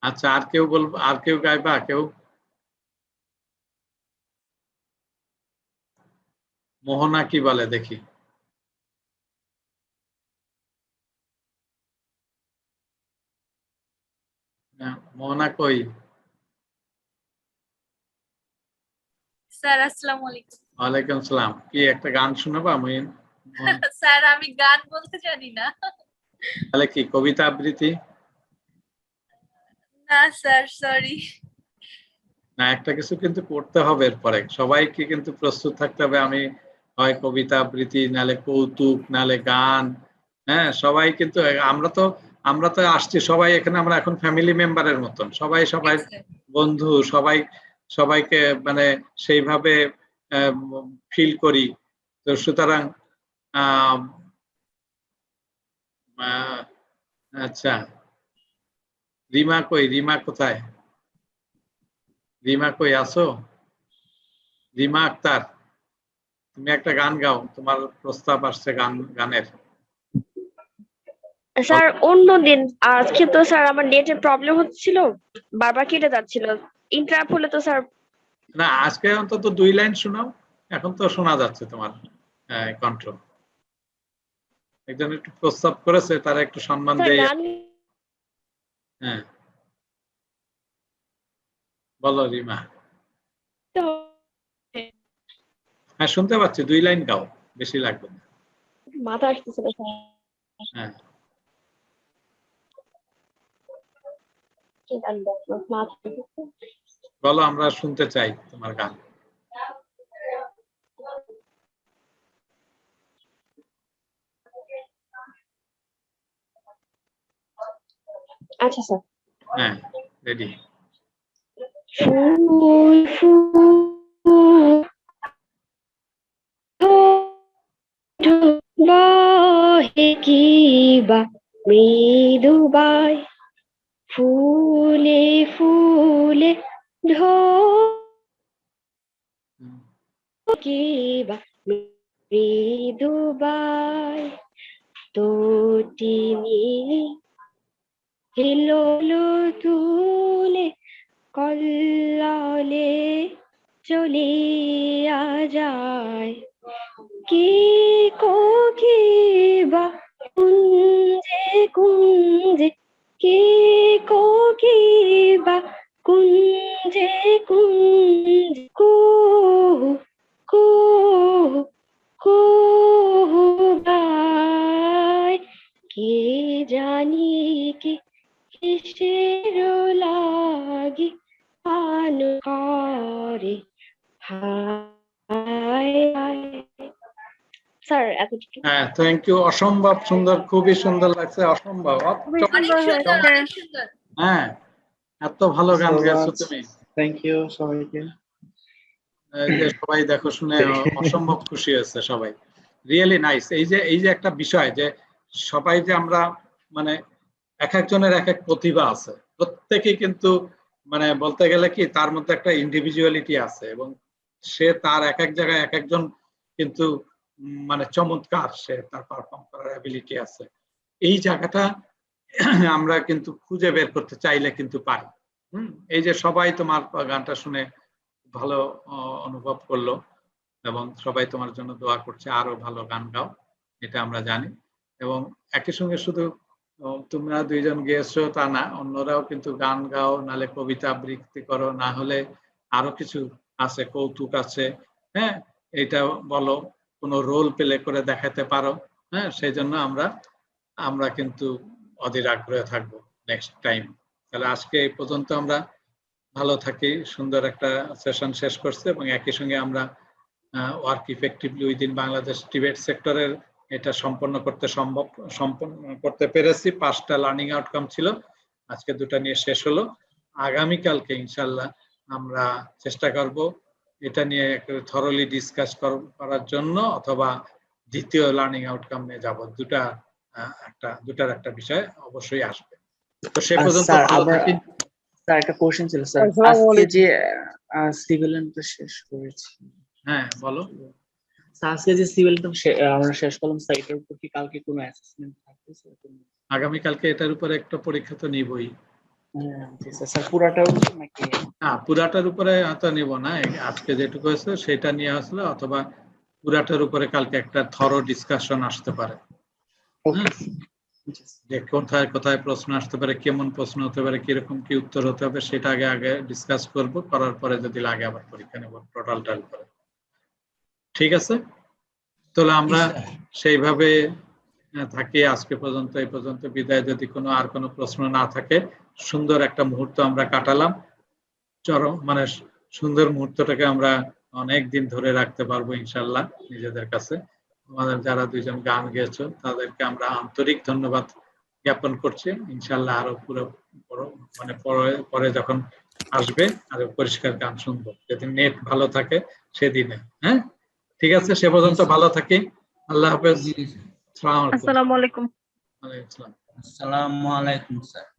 Speaker 1: আচ্ছা আর কেউ বলবো, আর কেউ গাইবা কেউ? মোহনা কি বলে দেখি। মোহনা কই?
Speaker 10: স্যার আসসালামু আলাইকুম।
Speaker 1: ওয়ালাইকুম সালাম। কি একটা গান শোনাবা মহিন?
Speaker 10: স্যার আমি গান বলতে জানি না।
Speaker 1: তাহলে কি কবিতা আবৃত্তি?
Speaker 10: না স্যার সরি।
Speaker 1: না একটা কিছু কিন্তু করতে হবে, এরপরে সবাইকে কিন্তু প্রস্তুত থাকতে হবে। আমি হয় কবিতা আবৃত্তি, নালে কৌতুক, নালে গান। হ্যাঁ সবাই কিন্তু, আমরা তো আসছি সবাই এখানে, আমরা এখন ফ্যামিলি মেম্বারের মতন, সবাই সবাই বন্ধু, সবাই সবাইকে মানে সেইভাবে ফিল করি। তো সুতরাং আহ আচ্ছা রিমা কই? রিমা কোথায়? রিমা কই আছো? রিমা আক্তার, তুমি একটা গান গাও, তোমার প্রস্তাব আসছে গানের।
Speaker 11: স্যার অন্যদিন, আজকে তো স্যার আমার নেটের প্রবলেম হচ্ছিল, বারবার কেটে যাচ্ছিল, ইন্টারাপ্ট হলে তো স্যার।
Speaker 1: না আজকে অন্তত 2 লাইন শোনাও, এখন তো শোনা যাচ্ছে তোমার কণ্ঠ। একজন একটু প্রস্তাব করেছে, তারা একটু সম্মান
Speaker 11: স্যার
Speaker 1: দেয়।
Speaker 11: গান
Speaker 1: হ্যাঁ বলো রিমা। হ্যাঁ শুনতে পাচ্ছি, 2 লাইন গাও, বেশি লাগবে না।
Speaker 11: মাথা আসতেছিল স্যার।
Speaker 1: হ্যাঁ
Speaker 11: কি গান গাবো? মাথা আসতেছে।
Speaker 1: বলো, আমরা শুনতে চাই তোমার গান।
Speaker 11: আচ্ছা স্যার।
Speaker 1: হ্যাঁ, রেডি।
Speaker 11: ফুল ফুল বহে কিবা মৃদুবাই, ফুলে ফুলে কিবা মৃদুবাই, তটিনী হিলোলো তুলে কল্ললে চলিয়া যায়, কি কোকিবা কুঞ্জে কুঞ্জে, কি কোকিবা কুঞ্জে কুঞ্জে, কুহু কুহু কুহু গায়, কে জানি কি কিসের লাগি পান করে হায় হায়। স্যার এতটুকু।
Speaker 1: হ্যাঁ, থ্যাংক ইউ, অসম্ভব সুন্দর, খুবই সুন্দর লাগছে, অসম্ভব।
Speaker 3: খুবই সুন্দর হয়েছে।
Speaker 10: অনেক সুন্দর।
Speaker 1: হ্যাঁ, এত ভালো গান গেছো তুমি।
Speaker 4: থ্যাংক ইউ সবাইকে।
Speaker 1: এই যে সবাই দেখো শুনে অসম্ভব খুশি হয়েছে সবাই, রিয়েলি নাইস। এই যে একটা বিষয় যে সবাই যে আমরা মানে এক একজনের এক এক প্রতিভা আছে, প্রত্যেকেই কিন্তু মানে বলতে গেলে কি তার মধ্যে একটা ইন্ডিভিজুয়ালিটি আছে এবং সে তার এক এক জায়গায় এক একজন কিন্তু মানে চমৎকার, সে তার পারফর্ম করার অ্যাবিলিটি আছে। এই জায়গাটা আমরা কিন্তু খুঁজে বের করতে চাইলে কিন্তু পারি। এই যে সবাই তোমার গানটা শুনে ভালো অনুভব করলো এবং সবাই তোমার জন্য দোয়া করছে আরো ভালো গান গাও, এটা আমরা জানি। এবং একই সঙ্গে শুধু তোমরা দুইজন গেয়েছো তা না, অন্যরাও কিন্তু গান গাও, নালে কবিতা আবৃত্তি করো, না হলে আরো কিছু আছে, কৌতুক আছে, হ্যাঁ এটা বলো, কোনো রোল প্লে করে দেখাতে পারো। হ্যাঁ, সেই জন্য আমরা কিন্তু অধীর আগ্রহে থাকবো নেক্সট টাইম। তাহলে আজকে এই পর্যন্ত আমরা ভালো থাকি, সুন্দর একটা সেশন শেষ করছে এবং একই সঙ্গে আমরা work effectively within Bangladesh Tibet সেক্টরের এটা সম্পন্ন করতে পেরেছি। 5টা লার্নিং আউটকাম ছিল, আজকে 2টা নিয়ে শেষ হলো। আগামীকালকে ইনশাল্লাহ আমরা চেষ্টা করব এটা নিয়ে থরলি ডিসকাস করার জন্য, অথবা দ্বিতীয় লার্নিং আউটকাম নিয়ে যাব। দুটার একটা বিষয় অবশ্যই আসবে। তো সে পর্যন্ত ভালো থাকি।
Speaker 4: স্যার একটা কোশ্চেন ছিল স্যার, আজকে যে সিভিলিয়ানটা শেষ করেছি।
Speaker 1: হ্যাঁ বলো।
Speaker 4: আজকে যে সিভিলিয়ানটা আমরা শেষ করলাম স্যার, এটার উপর কি কালকে কোনো অ্যাসেসমেন্ট থাকবে স্যার?
Speaker 1: আগামীকালকে এটার উপরে একটা পরীক্ষা তো নিবই।
Speaker 4: হ্যাঁ স্যার, পুরাটার উপর নাকি?
Speaker 1: না, পুরাটার উপরে হয়তো নিব না, আজকে যেটুকু হয়েছে সেটা নিয়ে আসলে, অথবা পুরাটার উপরে কালকে একটা থরো ডিসকাশন আসতে পারে, যে কোথায় কোথায় প্রশ্ন আসতে পারে, কেমন প্রশ্ন হতে পারে, কিরকম কি উত্তর হতে হবে, সেটা আগে ডিসকাস করব, করার পরে যদি লাগে আবার পরীক্ষা নেব টোটালটার উপরে। ঠিক আছে, তাহলে আমরা সেইভাবে থাকি। আজকে পর্যন্ত এই পর্যন্ত বিদায়। যদি আর কোনো প্রশ্ন না থাকে, সুন্দর একটা মুহূর্ত আমরা কাটালাম, চরম মানে সুন্দর মুহূর্তটাকে আমরা অনেক দিন ধরে রাখতে পারবো ইনশাল্লাহ নিজেদের কাছে। আমাদের যারা দুইজন গান গেয়েছো তাদেরকে আমরা আন্তরিক ধন্যবাদ জ্ঞাপন করছি। ইনশাল্লাহ আরো পুরো মানে পরে যখন আসবে আরো পরিষ্কার গান শুনবো, যেদিন নেট ভালো থাকে সেদিনে। হ্যাঁ, ঠিক আছে, সে পর্যন্ত ভালো থাকি। আল্লাহ হাফেজ।
Speaker 3: আসসালামু আলাইকুম।
Speaker 1: ওয়ালাইকুম আসসালাম।
Speaker 7: আসসালামু আলাইকুম স্যার।